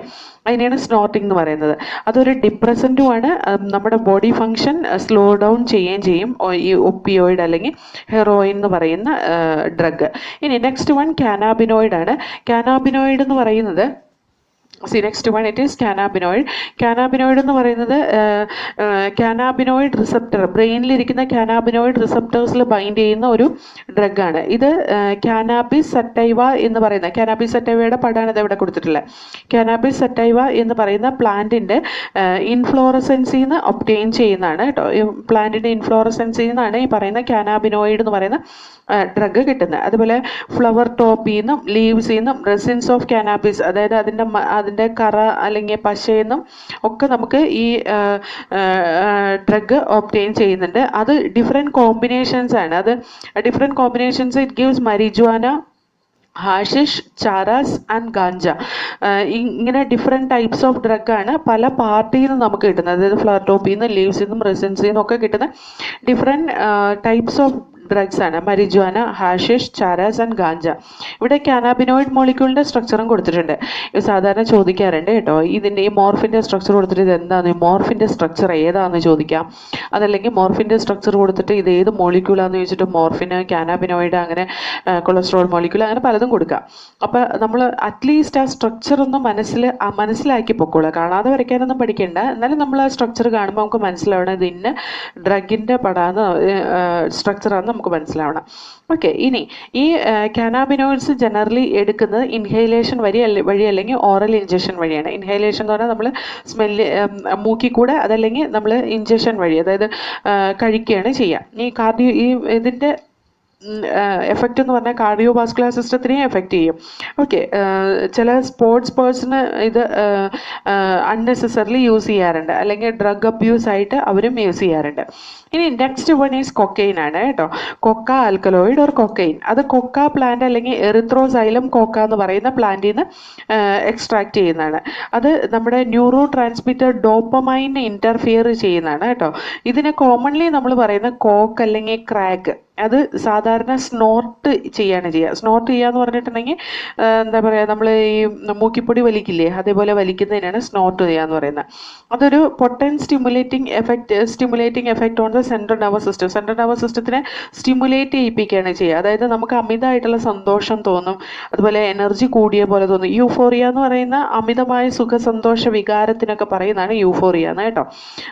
[SPEAKER 1] അതിനെയാണ് സ്നോട്ടിംഗ് എന്ന് പറയുന്നത്. അതൊരു ഡിപ്രസൻറ്റുമാണ്, നമ്മുടെ ബോഡി ഫങ്ഷൻ സ്ലോ ഡൗൺ ചെയ്യുകയും ചെയ്യും ഈ ഒപ്പിയോയിഡ് അല്ലെങ്കിൽ ഹെറോയിൻ എന്ന് പറയുന്ന ഡ്രഗ്. ഇനി നെക്സ്റ്റ് വൺ കാനാബിനോയിഡ് ആണ്. കാനാബിനോയിഡ് എന്ന് പറയുന്നത് നെക്സ്റ്റ് വൺ ഇറ്റ് ഈസ് കാനാബിനോയിഡ്. കാനാബിനോയിഡ് എന്ന് പറയുന്നത് കാനാബിനോയിഡ് റിസപ്റ്റർ, ബ്രെയിനിലിരിക്കുന്ന കാനാബിനോയിഡ് റിസപ്റ്റേഴ്സിൽ ബൈൻഡ് ചെയ്യുന്ന ഒരു ഡ്രഗാണ്. ഇത് കാനാബിസ് സറ്റൈവ എന്ന് പറയുന്ന, കാനാബിസ് സറ്റൈവയുടെ പടാണ് ഇത് ഇവിടെ കൊടുത്തിട്ടുള്ളത്. കാനാബിസ് സറ്റൈവ എന്ന് പറയുന്ന പ്ലാന്റിൻ്റെ ഇൻഫ്ലോറസൻസിൽ നിന്ന് ഒബ്റ്റെയിൻ ചെയ്യുന്നതാണ് കേട്ടോ. പ്ലാന്റിൻ്റെ ഇൻഫ്ലോറസൻസിൽ നിന്നാണ് ഈ പറയുന്ന കാനാബിനോയിഡ് എന്ന് പറയുന്ന ഡ്രഗ് കിട്ടുന്നത്. അതുപോലെ ഫ്ലവർ ടോപ്പിൽ നിന്നും ലീവ്സിൽ നിന്നും റെസിൻസ് ഓഫ് കാനാബിസ്, അതായത് അതിൻ്റെ കറ അല്ലെങ്കിൽ പശയിൽ നിന്നും ഒക്കെ നമുക്ക് ഈ ഡ്രഗ് ഒബ്റ്റെയിൻ ചെയ്യുന്നുണ്ട്. അത് ഡിഫറെൻറ്റ് കോമ്പിനേഷൻസ് ആണ്. അത് different combinations it gives marijuana, hashish, charas and ganja. ഇങ്ങനെ ഡിഫറെൻറ്റ് ടൈപ്സ് ഓഫ് ഡ്രഗാണ് പല പാർട്ടിയിൽ നിന്ന് നമുക്ക് കിട്ടുന്നത്. അതായത് ഫ്ലവർ ടോപ്പിൽ നിന്ന്, ലീവ്സിൽ നിന്നും, റെസിൻസിൽ നിന്നൊക്കെ കിട്ടുന്ന ഡിഫറെൻറ്റ് ടൈപ്സ് ഓഫ് ഡ്രഗ്സ് ആണ് മരിജുവാന, ഹാഷിഷ്, ചാരാസ് ആൻഡ് ഗാഞ്ച. ഇവിടെ കാനാബിനോയിഡ് മോളിക്യൂളിൻ്റെ സ്ട്രക്ചറും കൊടുത്തിട്ടുണ്ട്. ഇത് സാധാരണ ചോദിക്കാറുണ്ട് കേട്ടോ. ഇതിൻ്റെ ഈ മോർഫിൻ്റെ സ്ട്രക്ചർ കൊടുത്തിട്ട് ഇത് എന്താണ്, മോർഫിൻ്റെ സ്ട്രക്ചർ ഏതാണെന്ന് ചോദിക്കാം. അതല്ലെങ്കിൽ മോർഫിൻ്റെ സ്ട്രക്ചർ കൊടുത്തിട്ട് ഇത് ഏത് മോളിക്യൂളാണെന്ന് ചോദിച്ചിട്ട് മോർഫിന്, കാനാബിനോയിഡ്, അങ്ങനെ കൊളസ്ട്രോൾ മോളിക്യൂൾ, അങ്ങനെ പലതും കൊടുക്കാം. അപ്പോൾ നമ്മൾ അറ്റ്ലീസ്റ്റ് ആ സ്ട്രക്ചർ ഒന്ന് മനസ്സിലാക്കി പൊക്കോളൂ. കാണാതെ വരയ്ക്കാനൊന്നും പഠിക്കേണ്ട. എന്നാലും നമ്മൾ ആ സ്ട്രക്ചർ കാണുമ്പോൾ നമുക്ക് മനസ്സിലാവണം ഇത് ഇന്ന ഡ്രഗിൻ്റെ പടാന്ന് സ്ട്രക്ചറാണെന്ന് നമുക്ക് മനസ്സിലാവണം. ഓക്കെ, ഇനി ഈ കാനാബിനോയിഡ്സ് ജനറലി എടുക്കുന്നത് ഇൻഹൈലേഷൻ വഴി അല്ലെങ്കിൽ ഓറൽ ഇഞ്ചക്ഷൻ വഴിയാണ്. ഇൻഹൈലേഷൻ എന്ന് പറഞ്ഞാൽ നമ്മൾ മൂക്കിൽ കൂടെ, അതല്ലെങ്കിൽ നമ്മൾ ഇഞ്ചക്ഷൻ വഴി, അതായത് കഴിക്കുകയാണ് ചെയ്യുക. ഈ ഇതിൻ്റെ എഫക്റ്റ് എന്ന് പറഞ്ഞാൽ കാർഡിയോ വാസ്കുലർ സിസ്റ്റത്തിനെയും എഫക്റ്റ് ചെയ്യും. ഓക്കെ, ചില സ്പോർട്സ് പേഴ്സണ് ഇത് അൺനെസസറിലി യൂസ് ചെയ്യാറുണ്ട്, അല്ലെങ്കിൽ ഡ്രഗ് അബ്യൂസ് ആയിട്ട് അവരും യൂസ് ചെയ്യാറുണ്ട്. ഇനി നെക്സ്റ്റ് വൺ ഈസ് കൊക്കൈൻ ആണ് കേട്ടോ. കൊക്ക ആൽക്കലോയിഡ് ഓർ കൊക്കൈൻ. അത് കൊക്ക പ്ലാന്റ് അല്ലെങ്കിൽ എറിത്രോസൈലം കൊക്ക എന്ന് പറയുന്ന പ്ലാന്റിൽ നിന്ന് എക്സ്ട്രാക്ട് ചെയ്യുന്നതാണ്. അത് നമ്മുടെ ന്യൂറോ ട്രാൻസ്മിറ്റർ ഡോപ്പമൈൻ ഇൻ്റർഫിയർ ചെയ്യുന്നതാണ് കേട്ടോ. ഇതിനെ കോമൺലി നമ്മൾ പറയുന്ന കോക്ക് അല്ലെങ്കിൽ ക്രാക്ക്. അത് സാധാരണ സ്നോർട്ട് ചെയ്യാണ് ചെയ്യുക. സ്നോർട്ട് ചെയ്യുക എന്ന് പറഞ്ഞിട്ടുണ്ടെങ്കിൽ എന്താ പറയുക, നമ്മൾ ഈ മൂക്കിപ്പൊടി വലിക്കില്ലേ, അതേപോലെ വലിക്കുന്നതിനാണ് സ്നോർട്ട് ചെയ്യുക എന്ന് പറയുന്നത്. അതൊരു potent stimulating effect on the central nervous system. Central nervous സിസ്റ്റത്തിനെ സ്റ്റിമുലേറ്റ് ചെയ്യിപ്പിക്കുകയാണ് ചെയ്യുക. അതായത് നമുക്ക് അമിതമായിട്ടുള്ള സന്തോഷം തോന്നും, അതുപോലെ എനർജി കൂടിയ പോലെ തോന്നും. യൂഫോറിയ എന്ന് പറയുന്ന അമിതമായ സുഖസന്തോഷ വികാരത്തിനൊക്കെ പറയുന്നതാണ് യൂഫോറിയ എന്ന് കേട്ടോ.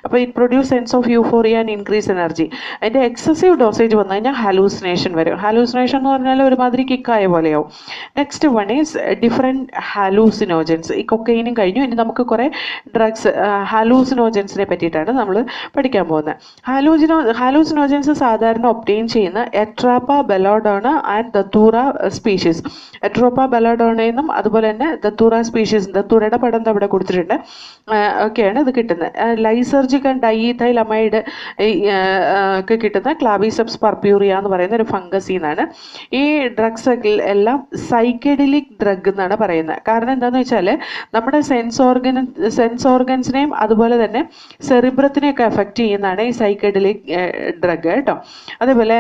[SPEAKER 1] അപ്പോൾ it produce sense of euphoria and increase energy. അതിൻ്റെ എക്സസീവ് ഡോസേജ് വന്നു കഴിഞ്ഞാൽ ഹാലൂസിനേഷൻ വരും. ഹാലൂസിനേഷൻ എന്ന് പറഞ്ഞാൽ ഒരുമാതിരി കിക്കായ പോലെയാവും. Next one is different hallucinogens. ഈ കൊക്കൈനും കഴിഞ്ഞു. ഇനി നമുക്ക് കുറേ ഡ്രഗ്സ് ഹാലൂസിനോജൻസിനെ പറ്റിയിട്ടാണ് നമ്മൾ പഠിക്കാൻ പോകുന്നത്. ഹാലൂസിനോജൻസ് സാധാരണ ഒബ്റ്റെയിൻ ചെയ്യുന്ന എട്രാപ്പ ബെലോഡോണ ആൻഡ് ദത്തൂറ സ്പീഷീസ്. എട്രോപ്പ ബെലോഡോണയെന്നും അതുപോലെ തന്നെ ദത്തൂറ സ്പീഷീസ്, ദത്തൂറയുടെ പടം അവിടെ കൊടുത്തിട്ടുണ്ട്, ഒക്കെയാണ് ഇത് കിട്ടുന്നത്. ലൈസർജിക് ആൻഡ് ഡൈഇഥൈൽ അമൈഡ് ഒക്കെ കിട്ടുന്ന ക്ലാവിസെപ്സ് പർപ്യൂറിയ എന്ന് പറയുന്ന ഒരു ഫംഗസിൽ നിന്നാണ്. ഈ ഡ്രഗ്സ് എല്ലാം സൈക്കഡെലിക് ഡ്രഗ് എന്നാണ് പറയുന്നത്. കാരണം എന്താണെന്ന് വെച്ചാൽ നമ്മുടെ സെൻസ് ഓർഗൻസിനെയും അതുപോലെ തന്നെ സെറിബ്രത്തിനെയൊക്കെ എഫക്റ്റ് ചെയ്യുന്നതാണ് ഈ സൈക്കഡെലിക് ഡ്രഗ് കേട്ടോ. അതേപോലെ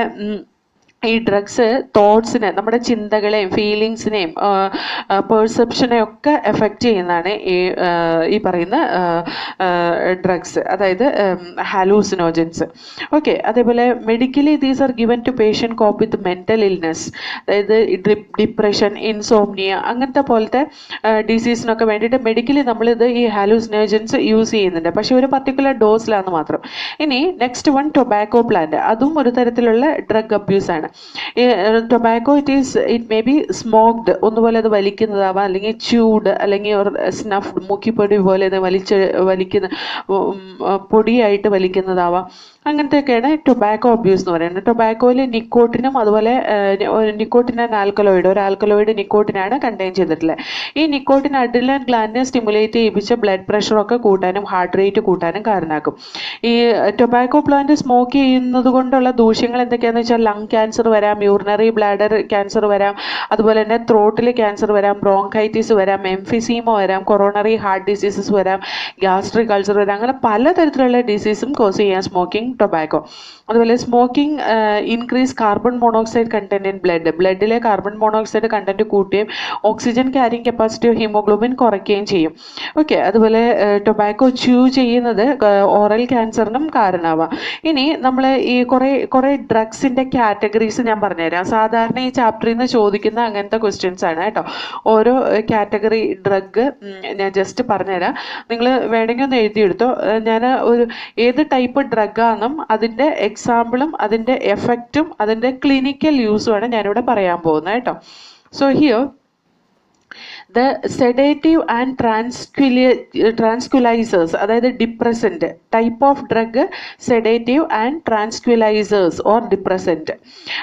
[SPEAKER 1] ഈ ഡ്രഗ്സ് തോട്ട്സിനെ, നമ്മുടെ ചിന്തകളെയും ഫീലിങ്സിനെയും പെർസെപ്ഷനെയും ഒക്കെ എഫക്റ്റ് ചെയ്യുന്നതാണ് ഈ പറയുന്ന ഡ്രഗ്സ്, അതായത് ഹാലൂസിനോജൻസ്. ഓക്കെ, അതേപോലെ medically these are given to patient cope with mental illness, അതായത് ഡിപ്രഷൻ, ഇൻസോംനിയ, അങ്ങനത്തെ പോലത്തെ ഡിസീസിനൊക്കെ വേണ്ടിയിട്ട് മെഡിക്കലി നമ്മളിത് ഈ ഹാലൂസിനോജൻസ് യൂസ് ചെയ്യുന്നുണ്ട്, പക്ഷേ ഒരു പർട്ടിക്കുലർ ഡോസിലാന്ന് മാത്രം. ഇനി നെക്സ്റ്റ് വൺ ടൊബാക്കോ പ്ലാന്റ്. അതും ഒരു തരത്തിലുള്ള ഡ്രഗ് അബ്യൂസ് ആണ്. Tobacco it may be smoked, ഒന്നുപോലെ അത് വലിക്കുന്നതാവാം, അല്ലെങ്കിൽ ച്യൂഡ്, അല്ലെങ്കിൽ സ്നഫ്ഡ്, മൂക്കിപ്പൊടി പോലെ വലിക്കുന്ന പൊടിയായിട്ട് വലിക്കുന്നതാവാം. അങ്ങനത്തെയൊക്കെയാണ് ടൊബാക്കോ അബ്യൂസ് എന്ന് പറയുന്നത്. ടൊബാക്കോയിൽ നിക്കോട്ടിനും അതുപോലെ നിക്കോട്ടിൻ ആൻഡ് ആൽക്കലോയിഡ്, ഒരു ആൽക്കലോയിഡ് നിക്കോട്ടിനാണ് കണ്ടെയ്ൻ ചെയ്തിട്ടുള്ളത്. ഈ നിക്കോട്ടിൻ അഡ്രിനൽ ഗ്ലാൻഡിനെ സ്റ്റിമുലേറ്റ് ചെയ്യിപ്പിച്ച് ബ്ലഡ് പ്രഷറൊക്കെ കൂട്ടാനും ഹാർട്ട് റേറ്റ് കൂട്ടാനും കാരണമാക്കും. ഈ ടൊബാക്കോ പ്ലാന്റ് സ്മോക്ക് ചെയ്യുന്നത് കൊണ്ടുള്ള ദൂഷ്യങ്ങൾ എന്തൊക്കെയാണെന്ന് വെച്ചാൽ ലങ് ക്യാൻസർ വരാം, യൂറിനറി ബ്ലാഡർ ക്യാൻസർ വരാം, അതുപോലെ തന്നെ ത്രോട്ടിൽ ക്യാൻസർ വരാം, ബ്രോങ്കൈറ്റിസ് വരാം, എംഫിസീമ വരാം, കൊറോണറി ഹാർട്ട് ഡിസീസസ് വരാം, ഗ്യാസ്ട്രിക് അൾസർ വരാം. അങ്ങനെ പലതരത്തിലുള്ള ഡിസീസും കോസ് ചെയ്യാൻ സ്മോക്കിംഗ് ടൊബാക്കോ. അതുപോലെ smoking increase carbon monoxide content in ബ്ലഡിലെ കാർബൺ മോണോക്സൈഡ് കണ്ടന്റ് കൂട്ടുകയും oxygen carrying capacity of haemoglobin കുറയ്ക്കുകയും ചെയ്യും. ഓക്കെ, അതുപോലെ ടൊബാക്കോ ച്യൂ ചെയ്യുന്നത് ഓറൽ ക്യാൻസറിനും കാരണമാവാം. ഇനി നമ്മൾ ഈ കുറേ ഡ്രഗ്സിൻ്റെ കാറ്റഗറീസ് ഞാൻ പറഞ്ഞുതരാം. സാധാരണ ഈ ചാപ്റ്ററിൽ നിന്ന് ചോദിക്കുന്ന അങ്ങനത്തെ ക്വസ്റ്റ്യൻസ് ആണ് കേട്ടോ. ഓരോ കാറ്റഗറി ഡ്രഗ് ഞാൻ ജസ്റ്റ് പറഞ്ഞുതരാം, നിങ്ങൾ വേണമെങ്കിൽ ഒന്ന് എഴുതിയെടുത്തോ. ഞാൻ ഏത് ടൈപ്പ് ഡ്രഗാണെന്നും അതിൻ്റെ എക്സാമ്പിളും അതിൻ്റെ എഫക്റ്റും അതിൻ്റെ ക്ലിനിക്കൽ യൂസുമാണ് ഞാനിവിടെ പറയാൻ പോകുന്നത് കേട്ടോ. So here The sedative and tranquilizers, അതായത് depressant type of drug sedative and tranquillisers or depressant.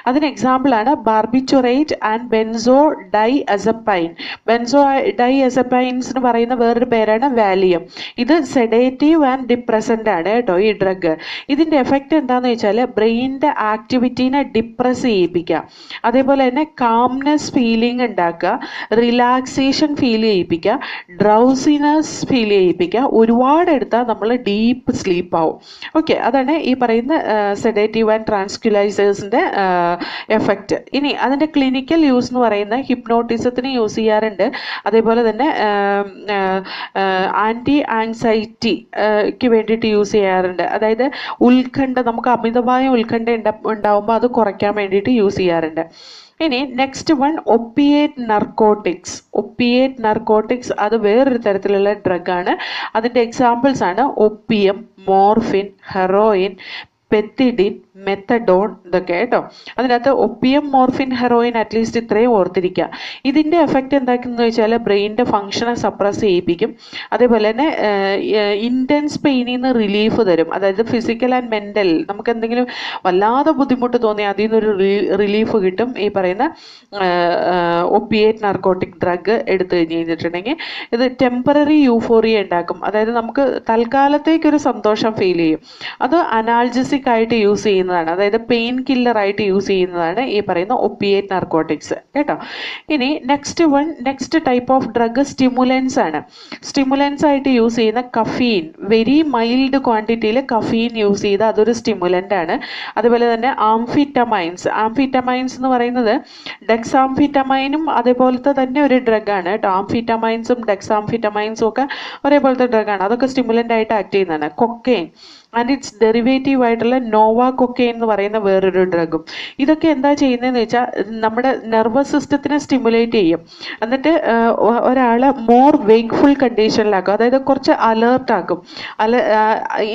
[SPEAKER 1] അതിന് എക്സാമ്പിളാണ് barbiturate and benzodiazepine. Benzodiazepines എന്ന് പറയുന്ന വേറൊരു പേരാണ് വാലിയം. ഇത് സെഡേറ്റീവ് ആൻഡ് ഡിപ്രസൻ്റ് ആണ് കേട്ടോ ഈ ഡ്രഗ്. ഇതിൻ്റെ എഫക്റ്റ് എന്താണെന്ന് വെച്ചാൽ ബ്രെയിനിൻ്റെ ആക്ടിവിറ്റീനെ ഡിപ്രസ് ചെയ്യിപ്പിക്കുക, അതേപോലെ തന്നെ കാംനെസ് ഫീലിംഗ് ഉണ്ടാക്കുക, റിലാക്സേഷൻ ഫീൽ ചെയ്യിപ്പിക്കുക, ഡ്രൗസിനെസ് ഫീൽ ചെയ്യിപ്പിക്കുക. ഒരുപാട് എടുത്താൽ നമ്മൾ ഡീപ്പ് സ്ലീപ്പ് ആവും. ഓക്കെ, അതാണ് ഈ പറയുന്ന സെഡേറ്റീവ് ആൻഡ് ട്രാൻസ്ക്വിലൈസേഴ്സിൻ്റെ എഫക്റ്റ്. ഇനി അതിൻ്റെ ക്ലിനിക്കൽ യൂസ് എന്ന് പറയുന്ന ഹിപ്നോട്ടിസത്തിന് യൂസ് ചെയ്യാറുണ്ട്, അതേപോലെ തന്നെ ആൻറ്റി ആങ്സൈറ്റിക്ക് വേണ്ടിയിട്ട് യൂസ് ചെയ്യാറുണ്ട്. അതായത് ഉത്കണ്ഠ, നമുക്ക് അമിതമായ ഉത്കണ്ഠ ഉണ്ടാവുമ്പോൾ അത് കുറയ്ക്കാൻ വേണ്ടിയിട്ട് യൂസ് ചെയ്യാറുണ്ട്. ഇനി നെക്സ്റ്റ് വൺ ഒപ്പിയേറ്റ് നർക്കോട്ടിക്സ്. ഒപ്പിയേറ്റ് നർക്കോട്ടിക്സ് അത് വേറൊരു തരത്തിലുള്ള ഡ്രഗാണ്. അതിൻ്റെ എക്സാമ്പിൾസ് ആണ് ഒപ്പിയം, മോർഫിൻ, ഹെറോയിൻ, പെത്തിഡിൻ, മെത്തഡോൺ, ഇതൊക്കെ കേട്ടോ. അതിനകത്ത് ഒപ്പിയം, മോർഫിൻ, ഹെറോയിൻ അറ്റ്ലീസ്റ്റ് ഇത്രയും ഓർത്തിരിക്കുക. ഇതിൻ്റെ എഫക്റ്റ് എന്താണെന്ന് വെച്ചാൽ ബ്രെയിനിൻ്റെ ഫങ്ഷനെ സപ്രസ് ചെയ്യിപ്പിക്കും, അതേപോലെ തന്നെ ഇൻറ്റൻസ് പെയിനിൽ നിന്ന് റിലീഫ് തരും. അതായത് ഫിസിക്കൽ ആൻഡ് മെൻ്റൽ, നമുക്ക് എന്തെങ്കിലും വല്ലാതെ ബുദ്ധിമുട്ട് തോന്നി അതിൽ നിന്നൊരു റിലീഫ് കിട്ടും ഈ പറയുന്ന ഒപ്പിയേറ്റ് നർക്കോട്ടിക് ഡ്രഗ് എടുത്തു കഴിഞ്ഞിട്ടുണ്ടെങ്കിൽ. ഇത് ടെമ്പററി യൂഫോറിയ ഉണ്ടാക്കും, അതായത് നമുക്ക് തൽക്കാലത്തേക്കൊരു സന്തോഷം ഫീൽ ചെയ്യും. അത് അനാൾജസിക് ആയിട്ട് യൂസ് ചെയ്യുന്നതാണ്, അതായത് പെയിൻ കില്ലർ ആയിട്ട് യൂസ് ചെയ്യുന്നതാണ് ഈ പറയുന്ന ഒപ്പിയേറ്റ് നർക്കോട്ടിക്സ് കേട്ടോ. ഇനി next type of drug stimulants ആണ്. സ്റ്റിമുലൻസ് ആയിട്ട് യൂസ് ചെയ്യുന്ന കഫീൻ, വെരി മൈൽഡ് ക്വാണ്ടിറ്റിയിൽ കഫീൻ യൂസ് ചെയ്ത് അതൊരു സ്റ്റിമുലൻ്റ് ആണ്. അതുപോലെ തന്നെ ആംഫിറ്റമൈൻസ് എന്ന് പറയുന്നത് ഡെക്സാംഫിറ്റമൈനും അതേപോലത്തെ തന്നെ ഒരു ഡ്രഗാണ് കേട്ടോ. ആംഫിറ്റമൈൻസും ഡെക്സാംഫിറ്റമൈൻസും ഒക്കെ ഒരേപോലത്തെ ഡ്രഗാണ്, അതൊക്കെ സ്റ്റിമുലൻ്റ് ആയിട്ട് ആക്ട് ചെയ്യുന്നതാണ്. കൊക്കെയിൻ ആൻഡ് ഇറ്റ്സ് ഡെറിവേറ്റീവ് ആയിട്ടുള്ള നോവ കൊക്കെയിൻ എന്ന് പറയുന്ന വേറൊരു ഡ്രഗും. ഇതൊക്കെ എന്താ ചെയ്യുന്നതെന്ന് വെച്ചാൽ നമ്മുടെ നെർവസ് സിസ്റ്റത്തിനെ സ്റ്റിമുലേറ്റ് ചെയ്യും, എന്നിട്ട് ഒരാളെ മോർ വേക്ക്ഫുൾ കണ്ടീഷനിലാക്കും, അതായത് കുറച്ച് അലേർട്ട് ആക്കും.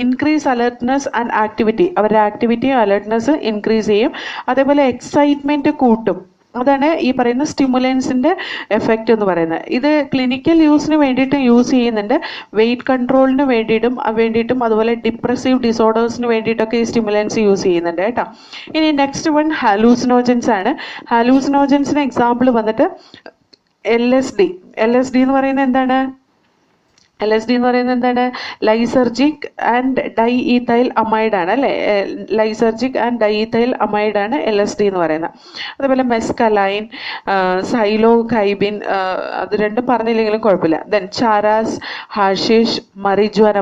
[SPEAKER 1] ഇൻക്രീസ് അലേർട്ട്നെസ് ആൻഡ് ആക്ടിവിറ്റി, അവരുടെ ആക്ടിവിറ്റിയും അലേർട്ട്നെസ് ഇൻക്രീസ് ചെയ്യും, അതേപോലെ എക്സൈറ്റ്മെൻറ്റ് കൂട്ടും. അതാണ് ഈ പറയുന്ന സ്റ്റിമുലൻസിൻ്റെ എഫക്റ്റ് എന്ന് പറയുന്നത്. ഇത് ക്ലിനിക്കൽ യൂസിന് വേണ്ടിയിട്ട് യൂസ് ചെയ്യുന്നുണ്ട്, വെയിറ്റ് കൺട്രോളിന് വേണ്ടിയിട്ടും അതുപോലെ ഡിപ്രസീവ് ഡിസോർഡേഴ്സിന് വേണ്ടിയിട്ടൊക്കെ ഈ സ്റ്റിമുലൻസ് യൂസ് ചെയ്യുന്നുണ്ട് കേട്ടോ. ഇനി നെക്സ്റ്റ് വൺ ഹാലൂസിനോജൻസ് ആണ്. ഹാലൂസിനോജൻസിന് എക്സാമ്പിൾ വന്നിട്ട് LSD എന്ന് പറയുന്നത് എന്താണ്? LSD എന്ന് പറയുന്നത് എന്താണ്? Lysergic and diethylamide ആണ് അല്ലേ. Lysergic and diethylamide ആണ് LSD എന്ന് പറയുന്നത്. അതുപോലെ മെസ്കലൈൻ, സൈലോകൈബിൻ, അത് രണ്ടും പറഞ്ഞില്ലെങ്കിലും കുഴപ്പമില്ല. ദെൻ ചാരാസ്, ഹാഷിഷ്, മരിജുവാന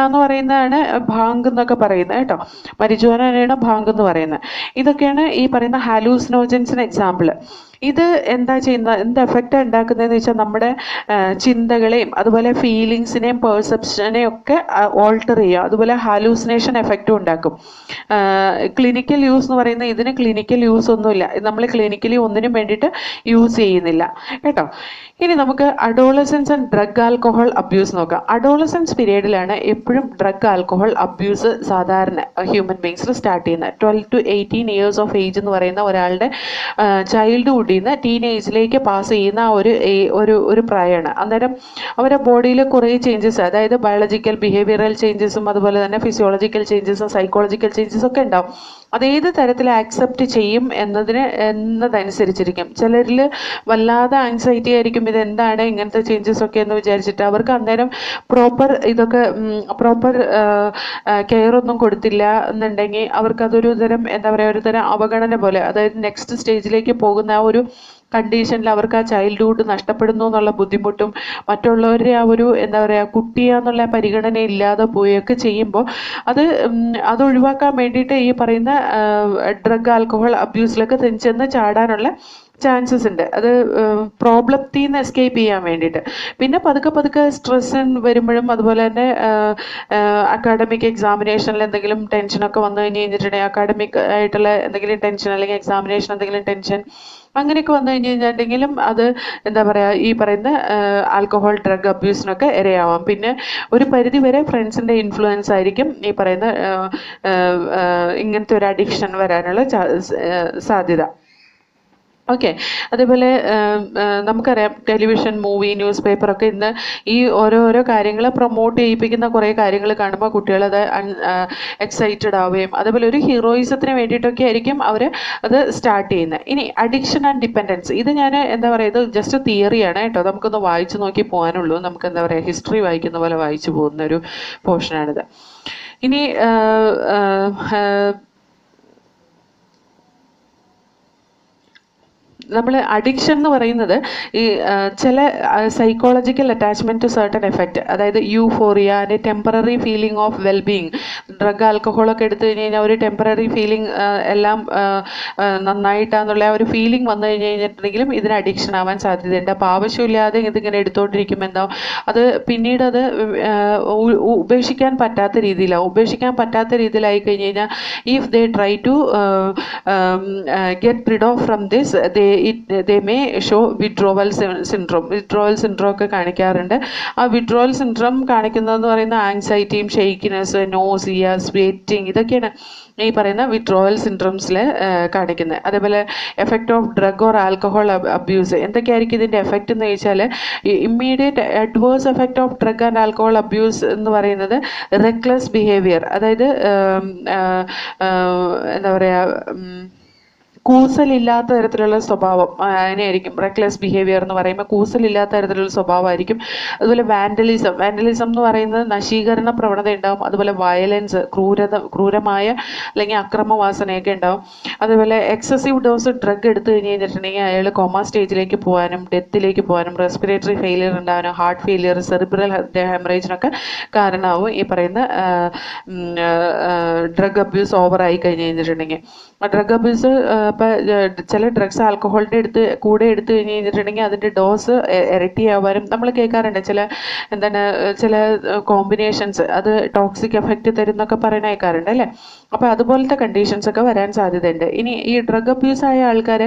[SPEAKER 1] എന്ന് പറയുന്നതാണ് ഭാങ് എന്നൊക്കെ പറയുന്നത് കേട്ടോ. മരിജുവാനയാണ് ഭാങ് എന്ന് പറയുന്നത്. ഇതൊക്കെയാണ് ഈ പറയുന്ന ഹാലൂസിനോജൻസിന് എക്സാമ്പിൾ. ഇത് എന്താ ചെയ്യുന്നത്, എന്ത് എഫക്റ്റാണ് ഉണ്ടാക്കുന്നതെന്ന് വെച്ചാൽ നമ്മുടെ ചിന്തകളെയും അതുപോലെ ഫീലിങ്സിനെയും പെർസെപ്ഷനെയും ഒക്കെ ഓൾട്ടർ ചെയ്യുക, അതുപോലെ ഹാലൂസിനേഷൻ എഫക്റ്റും ഉണ്ടാക്കും. ക്ലിനിക്കൽ യൂസ് എന്ന് പറയുന്നത് ഇതിന് ക്ലിനിക്കൽ യൂസ് ഒന്നുമില്ല, നമ്മൾ ക്ലിനിക്കലി ഒന്നിനും വേണ്ടിയിട്ട് യൂസ് ചെയ്യുന്നില്ല കേട്ടോ. ഇനി നമുക്ക് adolescence and drug alcohol abuse നോക്കാം. അഡോളസൻസ് പീരീഡിലാണ് എപ്പോഴും ഡ്രഗ് ആൽക്കഹോൾ അബ്യൂസ് സാധാരണ ഹ്യൂമൻ ബീങ്സിൽ സ്റ്റാർട്ട് ചെയ്യുന്നത്. 12 to 18 years ഓഫ് ഏജ് എന്ന് പറയുന്ന ഒരാളുടെ ചൈൽഡ്ഹുഡിൽ നിന്ന് ടീനേജിലേക്ക് പാസ് ചെയ്യുന്ന ഒരു പ്രായമാണ്. അന്നേരം അവരുടെ ബോഡിയിൽ കുറേ ചേഞ്ചസ്, അതായത് ബയോളജിക്കൽ ബിഹേവിയറൽ ചേഞ്ചസും അതുപോലെ തന്നെ ഫിസിയോളജിക്കൽ ചേഞ്ചസും സൈക്കോളജിക്കൽ ചേഞ്ചസും ഒക്കെ ഉണ്ടാവും. അതേത് തരത്തിൽ ആക്സെപ്റ്റ് ചെയ്യും എന്നതനുസരിച്ചിരിക്കും. ചിലരിൽ വല്ലാതെ ആങ്സൈറ്റി ആയിരിക്കും, ഇതെന്താണ് ഇങ്ങനത്തെ ചേഞ്ചസ് ഒക്കെ എന്ന് വിചാരിച്ചിട്ട് അവർക്ക് അന്നേരം പ്രോപ്പർ കെയർ ഒന്നും കൊടുത്തില്ല എന്നുണ്ടെങ്കിൽ അവർക്കതൊരു തരം ഒരു തരം അവഗണന പോലെ, അതായത് നെക്സ്റ്റ് സ്റ്റേജിലേക്ക് പോകുന്ന ആ ഒരു കണ്ടീഷനിൽ അവർക്ക് ആ ചൈൽഡ്ഹുഡ് നഷ്ടപ്പെടുന്നു എന്നുള്ള ബുദ്ധിമുട്ടും മറ്റുള്ളവരുടെ ആ ഒരു കുട്ടിയാന്നുള്ള പരിഗണന ഇല്ലാതെ പോയൊക്കെ ചെയ്യുമ്പോൾ അത് ഒഴിവാക്കാൻ വേണ്ടിയിട്ട് ഈ പറയുന്ന ഡ്രഗ് ആൽക്കഹോൾ അബ്യൂസിലൊക്കെ ചെന്ന് ചാടാനുള്ള ചാൻസസ് ഉണ്ട്. അത് പ്രോബ്ലത്തിൽ നിന്ന് എസ്കേപ്പ് ചെയ്യാൻ വേണ്ടിയിട്ട്. പിന്നെ പതുക്കെ സ്ട്രെസ് വരുമ്പോഴും അതുപോലെ തന്നെ അക്കാഡമിക് എക്സാമിനേഷനിൽ എന്തെങ്കിലും ടെൻഷനൊക്കെ വന്നു കഴിഞ്ഞിട്ടുണ്ടെങ്കിൽ അക്കാഡമിക് ആയിട്ടുള്ള എന്തെങ്കിലും ടെൻഷൻ അല്ലെങ്കിൽ എക്സാമിനേഷൻ എന്തെങ്കിലും ടെൻഷൻ അങ്ങനെയൊക്കെ വന്നു കഴിഞ്ഞിട്ടുണ്ടെങ്കിലും അത് ഈ പറയുന്ന ആൽക്കഹോൾ ഡ്രഗ് അബ്യൂസിനൊക്കെ ഇരയാവാം. പിന്നെ ഒരു പരിധി വരെ ഫ്രണ്ട്സിൻ്റെ ഇൻഫ്ലുവൻസ് ആയിരിക്കും ഈ പറയുന്ന ഇങ്ങനത്തെ ഒരു അഡിക്ഷൻ വരാനുള്ള സാധ്യത. ഓക്കെ. അതേപോലെ നമുക്കറിയാം ടെലിവിഷൻ, മൂവി, ന്യൂസ് പേപ്പറൊക്കെ ഇന്ന് ഈ ഓരോരോ കാര്യങ്ങൾ പ്രൊമോട്ട് ചെയ്യിപ്പിക്കുന്ന കുറേ കാര്യങ്ങൾ കാണുമ്പോൾ കുട്ടികളത് എക്സൈറ്റഡ് ആവുകയും അതേപോലെ ഒരു ഹീറോയിസത്തിന് വേണ്ടിയിട്ടൊക്കെ ആയിരിക്കും അവർ അത് സ്റ്റാർട്ട് ചെയ്യുന്നത്. ഇനി അഡിക്ഷൻ ആൻഡ് ഡിപ്പെൻഡൻസ്, ഇത് ഞാൻ എന്താ പറയുക, ഇത് ജസ്റ്റ് തിയറിയാണ് കേട്ടോ, നമുക്കൊന്ന് വായിച്ചു നോക്കി പോകാനുള്ളൂ. നമുക്ക് എന്താ പറയുക, ഹിസ്റ്ററി വായിക്കുന്ന പോലെ വായിച്ചു പോകുന്ന ഒരു പോർഷനാണിത്. ഇനി നമ്മൾ അഡിക്ഷൻ എന്ന് പറയുന്നത് ഈ ചില psychological attachment to certain effect, അതായത് euphoria and temporary feeling of wellbeing. Drug, ആൽക്കഹോളൊക്കെ എടുത്തു കഴിഞ്ഞ് കഴിഞ്ഞാൽ ഒരു ടെമ്പററി ഫീലിംഗ്, എല്ലാം നന്നായിട്ടാന്നുള്ള ഒരു ഫീലിംഗ് വന്നു കഴിഞ്ഞിട്ടുണ്ടെങ്കിലും ഇതിന് അഡിക്ഷൻ ആവാൻ സാധ്യതയുണ്ട്. അപ്പോൾ ആവശ്യമില്ലാതെ ഇതിങ്ങനെ എടുത്തുകൊണ്ടിരിക്കുമ്പോൾ എന്താവും, അത് പിന്നീട് അത് ഉപേക്ഷിക്കാൻ പറ്റാത്ത രീതിയിലാവും. ഉപേക്ഷിക്കാൻ പറ്റാത്ത രീതിയിലായി കഴിഞ്ഞ് കഴിഞ്ഞാൽ if they try to get rid of from this, they may show withdrawal syndrome ഒക്കെ കാണിക്കാറുണ്ട്. ആ വിഡ്രോവൽ സിൻഡ്രോം കാണിക്കുന്നതെന്ന് പറയുന്ന ആങ്സൈറ്റിയും ഷെയ്ക്കിനെസ്, നോസിയ, സ്വെറ്റിങ്, ഇതൊക്കെയാണ് ഈ പറയുന്ന വിഡ്രോവൽ സിൻഡ്രോംസിൽ കാണിക്കുന്നത്. അതേപോലെ effect of drug or alcohol abuse, എന്തൊക്കെയായിരിക്കും ഇതിൻ്റെ എഫക്റ്റ് എന്ന് ചോദിച്ചാൽ, immediate adverse effect of drug and alcohol abuse എന്ന് പറയുന്നത് റെക്ലെസ് ബിഹേവിയർ, അതായത് എന്താ പറയുക, കൂസലില്ലാത്ത തരത്തിലുള്ള സ്വഭാവം അതിനായിരിക്കും. റെക്ലെസ് ബിഹേവിയർ എന്ന് പറയുമ്പോൾ കൂസലില്ലാത്ത തരത്തിലുള്ള സ്വഭാവമായിരിക്കും. അതുപോലെ വാൻഡലിസം എന്ന് പറയുന്നത് നശീകരണ പ്രവണത ഉണ്ടാവും. അതുപോലെ വയലൻസ്, ക്രൂരമായ അല്ലെങ്കിൽ അക്രമവാസനയൊക്കെ ഉണ്ടാവും. അതുപോലെ എക്സസീവ് ഡോസ് ഡ്രഗ് എടുത്തു കഴിഞ്ഞിട്ടുണ്ടെങ്കിൽ അയാൾ കോമ സ്റ്റേജിലേക്ക് പോകാനും ഡെത്തിലേക്ക് പോകാനും റെസ്പിറേറ്ററി ഫെയിലിയർ ഉണ്ടാകാനും ഹാർട്ട് ഫെയിലിയർ, സെറിബ്രൽ ഹെമറേജിനൊക്കെ കാരണമാവും ഈ പറയുന്ന ഡ്രഗ് അബ്യൂസ് ഓവറായി കഴിഞ്ഞ് കഴിഞ്ഞിട്ടുണ്ടെങ്കിൽ. ഡ്രഗ് അബ്യൂസ് ഇപ്പോൾ ചില ഡ്രഗ്സ് ആൽക്കഹോളിൻ്റെ കൂടെ എടുത്തു കഴിഞ്ഞ് കഴിഞ്ഞിട്ടുണ്ടെങ്കിൽ അതിൻ്റെ ഡോസ് ഇരട്ടിയാവാനും നമ്മൾ കേൾക്കാറുണ്ട്. ചില കോമ്പിനേഷൻസ് അത് ടോക്സിക് എഫക്റ്റ് തരുന്നൊക്കെ പറയുന്ന കേൾക്കാറുണ്ട് അല്ലേ. അപ്പോൾ അതുപോലത്തെ കണ്ടീഷൻസ് ഒക്കെ വരാൻ സാധ്യതയുണ്ട്. ഇനി ഈ ഡ്രഗ് അബ്യൂസ് ആയ ആൾക്കാർ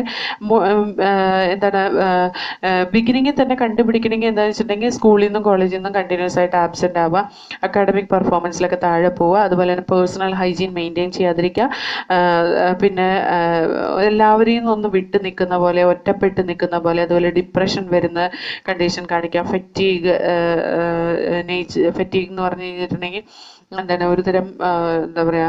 [SPEAKER 1] ബിഗിനിങ്ങിൽ തന്നെ കണ്ടുപിടിക്കണമെങ്കിൽ എന്താണെന്ന് വെച്ചിട്ടുണ്ടെങ്കിൽ സ്കൂളിൽ നിന്നും കോളേജിൽ നിന്നും കണ്ടിന്യൂസ് ആയിട്ട് ആബ്സെൻ്റ് ആവുക, അക്കാഡമിക് പെർഫോമൻസിലൊക്കെ താഴെ പോവുക, അതുപോലെ തന്നെ പേഴ്സണൽ ഹൈജീൻ മെയിൻറ്റെയിൻ ചെയ്യാതിരിക്കുക, പിന്നെ എല്ലാവരെയും നിന്നൊന്ന് വിട്ട് നിൽക്കുന്ന പോലെ, ഒറ്റപ്പെട്ട് നിൽക്കുന്ന പോലെ, അതുപോലെ ഡിപ്രഷൻ വരുന്ന കണ്ടീഷൻ കാണിക്കുക, ഫെറ്റീഗ് എന്ന് പറഞ്ഞു കഴിഞ്ഞിട്ടുണ്ടെങ്കിൽ ഒരുതരം എന്താ പറയുക,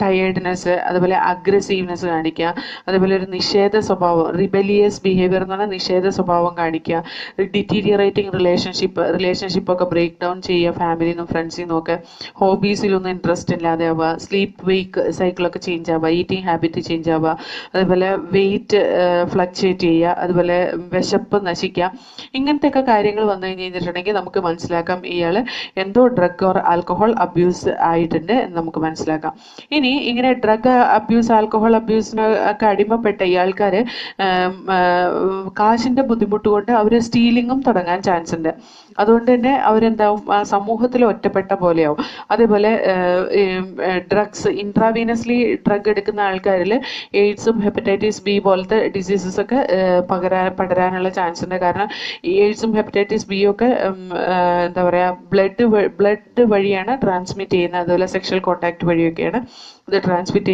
[SPEAKER 1] ടയേർഡ്നെസ്, അതുപോലെ അഗ്രസീവ്നെസ് കാണിക്കുക, അതുപോലെ ഒരു നിഷേധ സ്വഭാവം, റിബലിയസ് ബിഹേവിയർ എന്ന് പറഞ്ഞാൽ നിഷേധ സ്വഭാവം കാണിക്കുക, ഡിറ്റീരിയറേറ്റിംഗ് റിലേഷൻഷിപ്പൊക്കെ ബ്രേക്ക് ഡൗൺ ചെയ്യുക, ഫാമിലിയിൽ നിന്നും ഫ്രണ്ട്സിൽ നിന്നൊക്കെ, ഹോബീസിലൊന്നും ഇൻട്രസ്റ്റ് ഇല്ലാതെ ആവുക, സ്ലീപ്പ് വെയ്ക്ക് സൈക്കിളൊക്കെ ചേഞ്ച് ആവുക, ഈറ്റിംഗ് ഹാബിറ്റ് ചേഞ്ച് ആവുക, അതുപോലെ വെയിറ്റ് ഫ്ലക്ച്വേറ്റ് ചെയ്യുക, അതുപോലെ വിശപ്പ് നശിക്കുക. ഇങ്ങനത്തെയൊക്കെ കാര്യങ്ങൾ വന്നു കഴിഞ്ഞിട്ടുണ്ടെങ്കിൽ നമുക്ക് മനസ്സിലാക്കാം ഇയാൾ എന്തോ ഡ്രഗ് ഓർ ആൽക്കഹോൾ അബ്യൂസ് ആയിട്ടുണ്ട് എന്ന് നമുക്ക് മനസ്സിലാക്കാം. ഇനി ഇങ്ങനെ ഡ്രഗ് അബ്യൂസ്, ആൽക്കഹോൾ അബ്യൂസിന് ഒക്കെ അടിമപ്പെട്ട ഈ ആൾക്കാർ കാശിൻ്റെ ബുദ്ധിമുട്ട് കൊണ്ട് അവർ സ്റ്റീലിങ്ങും തുടങ്ങാൻ ചാൻസ് ഉണ്ട്. അതുകൊണ്ട് തന്നെ അവരെന്താവും, സമൂഹത്തിൽ ഒറ്റപ്പെട്ട പോലെയാവും. അതേപോലെ ഡ്രഗ്സ്, ഇൻട്രാവീനസ്ലി ഡ്രഗ് എടുക്കുന്ന ആൾക്കാരിൽ എയ്ഡ്സും ഹെപ്പറ്റൈറ്റിസ് ബി പോലത്തെ ഡിസീസസ് ഒക്കെ പടരാനുള്ള ചാൻസ് ഉണ്ട്. കാരണം ഈ എയ്ഡ്സും ഹെപ്പറ്റൈറ്റിസ് ബി ഒക്കെ എന്താ പറയുക, ബ്ലഡ് വഴിയാണ് ട്രാൻസ്മിറ്റ് ചെയ്യുന്നത്. അതുപോലെ സെക്ഷൽ കോൺടാക്ട് വഴിയൊക്കെയാണ് ഇത് ട്രാൻസ്മിറ്റ്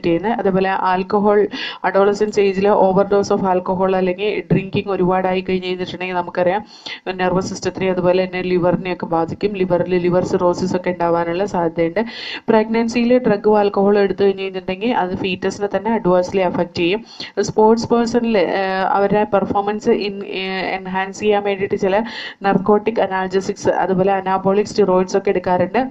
[SPEAKER 1] ചെയ്യുന്നത്. അതേപോലെ ആൽക്കഹോൾ, അഡോളസൻസ് ഏജിൽ ഓവർഡോസ് ഓഫ് ആൽക്കഹോൾ അല്ലെങ്കിൽ ഡ്രിങ്കിങ് ഒരുപാടായി കഴിഞ്ഞ് കഴിഞ്ഞിട്ടുണ്ടെങ്കിൽ നമുക്കറിയാം നെർവസ് സിസ്റ്റത്തിനെ അതുപോലെ തന്നെ ലിവറിനെയൊക്കെ ബാധിക്കും. ലിവർ സിറോസിസ് ഒക്കെ ഉണ്ടാവാനുള്ള സാധ്യതയുണ്ട്. പ്രഗ്നൻസിയിൽ ഡ്രഗും ആൽക്കഹോളും എടുത്തു കഴിഞ്ഞ് കഴിഞ്ഞിട്ടുണ്ടെങ്കിൽ അത് ഫീറ്റസിനെ തന്നെ അഡ്വേഴ്സ്ലി അഫക്റ്റ് ചെയ്യും. സ്പോർട്സ് പേഴ്സണിൽ അവരുടെ പെർഫോമൻസ് എൻഹാൻസ് ചെയ്യാൻ വേണ്ടിയിട്ട് ചില നർക്കോട്ടിക് അനാൽജസിക്സ് അതുപോലെ അനാബോളിക് സ്റ്റിറോയിഡ്സ് ഒക്കെ എടുക്കാറുണ്ട്.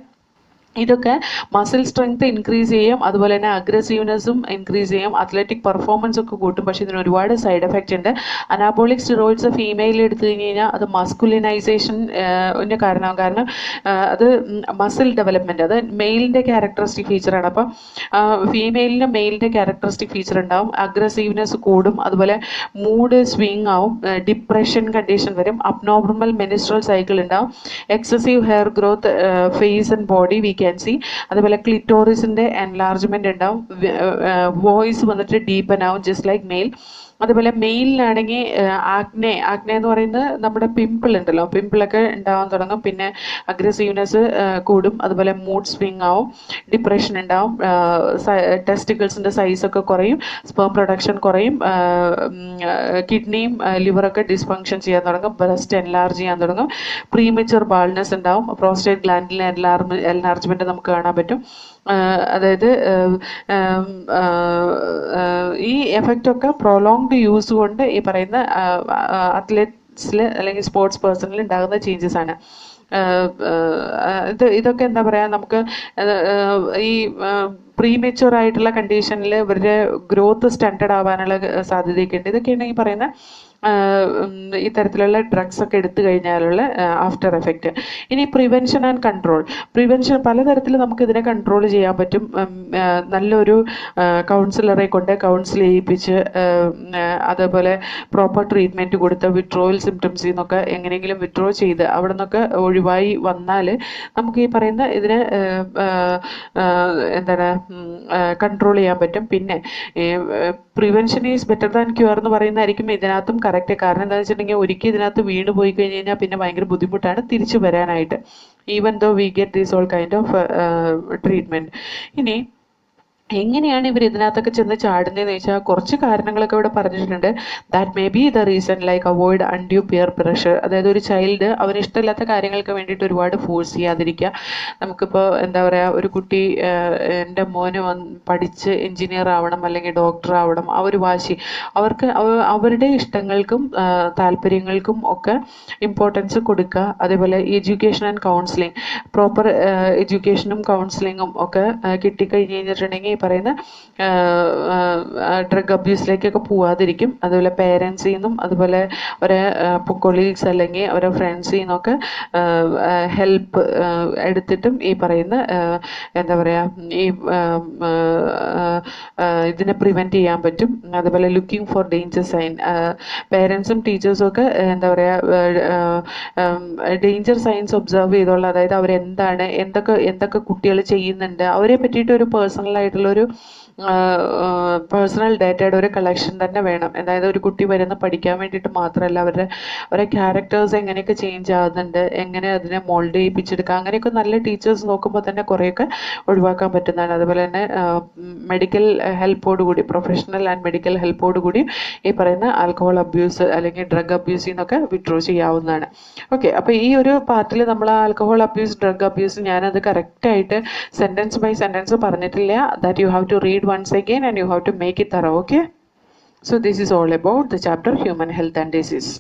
[SPEAKER 1] ഇതൊക്കെ മസിൽ സ്ട്രെങ്ത് ഇൻക്രീസ് ചെയ്യും, അതുപോലെ തന്നെ അഗ്രസീവ്നെസ്സും ഇൻക്രീസ് ചെയ്യും, അത്ലറ്റിക് പെർഫോമൻസ് ഒക്കെ കൂട്ടും. പക്ഷേ ഇതിന് ഒരുപാട് സൈഡ് എഫക്റ്റ് ഉണ്ട്. അനാബോളിക് സ്റ്റിറോയിഡ്സ് ഫീമെയിൽ എടുത്തു കഴിഞ്ഞ് കഴിഞ്ഞാൽ അത് മസ്കുലിനൈസേഷന് കാരണമാകും. കാരണം അത് മസിൽ ഡെവലപ്മെൻറ്റ്, അത് മെയിലിൻ്റെ ക്യാരക്ടറിസ്റ്റിക് ഫീച്ചറാണ്. അപ്പം ഫീമെയിലിന് മെയിലിൻ്റെ ക്യാരക്ടറിസ്റ്റിക് ഫീച്ചർ ഉണ്ടാവും, അഗ്രസീവ്നെസ് കൂടും, അതുപോലെ മൂഡ് സ്വിങ് ആവും, ഡിപ്രഷൻ കണ്ടീഷൻ വരും, അബ്നോർമൽ മെനിസ്ട്രൽ സൈക്കിൾ ഉണ്ടാവും, excessive hair growth, face and body we can see, അതുപോലെ ക്ലിറ്റോറിസിൻ്റെ എൻലാർജ്മെൻറ്റ് ഉണ്ടാവും, വോയിസ് വന്നിട്ട് ഡീപ്പൻ ആവും ജസ്റ്റ് ലൈക്ക് മെയിൽ, അതുപോലെ മെയിലിനാണെങ്കിൽ ആക്നെ എന്ന് പറയുന്നത് നമ്മുടെ പിമ്പിൾ ഉണ്ടല്ലോ, പിമ്പിളൊക്കെ ഉണ്ടാവാൻ തുടങ്ങും. പിന്നെ അഗ്രസീവ്നെസ് കൂടും. അതുപോലെ മൂഡ് സ്വിങ് ആവും, ഡിപ്രഷൻ ഉണ്ടാവും, ടെസ്റ്റിക്കിൾസിൻ്റെ സൈസൊക്കെ കുറയും, സ്പേം പ്രൊഡക്ഷൻ കുറയും, കിഡ്നിയും ലിവറൊക്കെ ഡിസ്ഫങ്ഷൻ ചെയ്യാൻ തുടങ്ങും, ബ്രസ്റ്റ് എൻലാർജ് ചെയ്യാൻ തുടങ്ങും, പ്രീമെച്വർ ബാൾനെസ് ഉണ്ടാവും, പ്രോസ്റ്റേറ്റ് ഗ്ലാൻഡിലെ എൻലാർജ്മെൻറ്റ് നമുക്ക് കാണാൻ പറ്റും. അതായത് ഈ എഫക്റ്റൊക്കെ പ്രൊലോങ്ഡ് യൂസ് കൊണ്ട് ഈ പറയുന്ന അത്ലറ്റ്സിൽ അല്ലെങ്കിൽ സ്പോർട്സ് പേഴ്സണിൽ ഉണ്ടാകുന്ന ചേഞ്ചസ് ആണ്. ഇതൊക്കെ എന്താ പറയുക, നമുക്ക് ഈ പ്രീമെച്യൂർ ആയിട്ടുള്ള കണ്ടീഷനിൽ ഇവരുടെ ഗ്രോത്ത് സ്റ്റണ്ടഡ് ആവാനുള്ള സാധ്യതയൊക്കെ ഉണ്ട്. ഇതൊക്കെയാണ് ഈ പറയുന്ന ഇത്തരത്തിലുള്ള ഡ്രഗ്സ് ഒക്കെ എടുത്തു കഴിഞ്ഞാലുള്ള ആഫ്റ്റർ എഫക്റ്റ്. ഇനി പ്രിവെൻഷൻ ആൻഡ് കൺട്രോൾ. പ്രിവെൻഷൻ പലതരത്തിൽ നമുക്ക് ഇതിനെ കൺട്രോൾ ചെയ്യാൻ പറ്റും. നല്ലൊരു കൗൺസിലറെ കൊണ്ട് കൗൺസിൽ ചെയ്യിപ്പിച്ച് അതേപോലെ പ്രോപ്പർ ട്രീറ്റ്മെൻറ്റ് കൊടുത്ത് വിഡ്രോവൽ സിംറ്റംസിൽ നിന്നൊക്കെ എങ്ങനെയെങ്കിലും വിഡ്രോ ചെയ്ത് അവിടെ നിന്നൊക്കെ ഒഴിവായി വന്നാൽ നമുക്ക് ഈ പറയുന്ന ഇതിനെ എന്താണ് കൺട്രോൾ ചെയ്യാൻ പറ്റും. പിന്നെ prevention is better than cure എന്ന് പറയുന്നതായിരിക്കും ഇതിനകത്തും കറക്റ്റ്. കാരണം എന്താണെന്ന് വെച്ചിട്ടുണ്ടെങ്കിൽ ഒരിക്കൽ ഇതിനകത്ത് വീണ് പോയി കഴിഞ്ഞ് കഴിഞ്ഞാൽ പിന്നെ ഭയങ്കര ബുദ്ധിമുട്ടാണ് തിരിച്ചു വരാനായിട്ട്, even though we get these all kind of treatment. ഇനി എങ്ങനെയാണ് ഇവർ ഇതിനകത്തൊക്കെ ചെന്ന് ചാടുന്നതെന്ന് വെച്ചാൽ കുറച്ച് കാരണങ്ങളൊക്കെ ഇവിടെ പറഞ്ഞിട്ടുണ്ട്. That may be the reason like avoid undue peer pressure. അതായത് ഒരു ചൈൽഡ് അവന് ഇഷ്ടമില്ലാത്ത കാര്യങ്ങൾക്ക് വേണ്ടിയിട്ട് ഒരുപാട് ഫോഴ്സ് ചെയ്യാതിരിക്കുക. നമുക്കിപ്പോൾ എന്താ പറയുക, ഒരു കുട്ടി എൻ്റെ മോന് പഠിച്ച് എൻജിനീയർ ആവണം അല്ലെങ്കിൽ ഡോക്ടർ ആവണം, ആ ഒരു വാശി, അവർക്ക് അവരുടെ ഇഷ്ടങ്ങൾക്കും താല്പര്യങ്ങൾക്കും ഒക്കെ ഇമ്പോർട്ടൻസ് കൊടുക്കുക. അതേപോലെ എഡ്യൂക്കേഷൻ ആൻഡ് കൗൺസിലിംഗ്, പ്രോപ്പർ എഡ്യൂക്കേഷനും കൗൺസിലിങ്ങും ഒക്കെ കിട്ടിക്കഴിഞ്ഞ് കഴിഞ്ഞിട്ടുണ്ടെങ്കിൽ പറയുന്ന ഡ്രഗ് അബ്യൂസിലേക്കൊക്കെ പോവാതിരിക്കും. അതുപോലെ പേരൻസിൽ നിന്നും അതുപോലെ അവരെ കൊളീഗ്സ് അല്ലെങ്കിൽ അവരെ ഫ്രണ്ട്സിൽ നിന്നൊക്കെ ഹെൽപ്പ് എടുത്തിട്ടും ഈ പറയുന്ന എന്താ പറയുക ഈ ഇതിനെ പ്രിവെൻറ്റ് ചെയ്യാൻ പറ്റും. അതുപോലെ ലുക്കിംഗ് ഫോർ ഡേഞ്ചർ സൈൻ, പേരൻസും ടീച്ചേഴ്സും ഒക്കെ എന്താ പറയുക ഡേഞ്ചർ സൈൻസ് ഒബ്സർവ് ചെയ്തോളൂ. അതായത് അവരെന്താണ് എന്തൊക്കെ കുട്ടികൾ ചെയ്യുന്നുണ്ട് അവരെ പറ്റിയിട്ട് ഒരു പേഴ്സണലായിട്ടുള്ളൊരു പേഴ്സണൽ ഡേറ്റയുടെ ഒരു കളക്ഷൻ തന്നെ വേണം. അതായത് ഒരു കുട്ടി വരുന്ന പഠിക്കാൻ വേണ്ടിയിട്ട് മാത്രമല്ല, അവരുടെ ക്യാരക്ടേഴ്സ് എങ്ങനെയൊക്കെ ചേഞ്ച് ആകുന്നുണ്ട്, എങ്ങനെ അതിനെ മോൾഡ് ചെയ്യിപ്പിച്ചെടുക്കുക, അങ്ങനെയൊക്കെ നല്ല ടീച്ചേഴ്സ് നോക്കുമ്പോൾ തന്നെ കുറേയൊക്കെ ഒഴിവാക്കാൻ പറ്റുന്നതാണ്. അതുപോലെ തന്നെ മെഡിക്കൽ ഹെൽപ്പോട് കൂടി, പ്രൊഫഷണൽ ആൻഡ് മെഡിക്കൽ ഹെൽപ്പോട് കൂടി ഈ പറയുന്ന ആൽക്കഹോൾ അബ്യൂസ് അല്ലെങ്കിൽ ഡ്രഗ് അബ്യൂസിൽ നിന്നൊക്കെ വിഡ്രോ ചെയ്യാവുന്നതാണ്. ഓക്കെ, അപ്പോൾ ഈ ഒരു പാർട്ടിൽ നമ്മൾ ആൽക്കഹോൾ അബ്യൂസ്, ഡ്രഗ് അബ്യൂസ് ഞാനത് കറക്റ്റായിട്ട് സെൻറ്റൻസ് ബൈ സെൻറ്റൻസ് പറഞ്ഞിട്ടില്ല. That you have to read once again and you have to make it thorough. Okay, so this is all about the chapter human health and disease.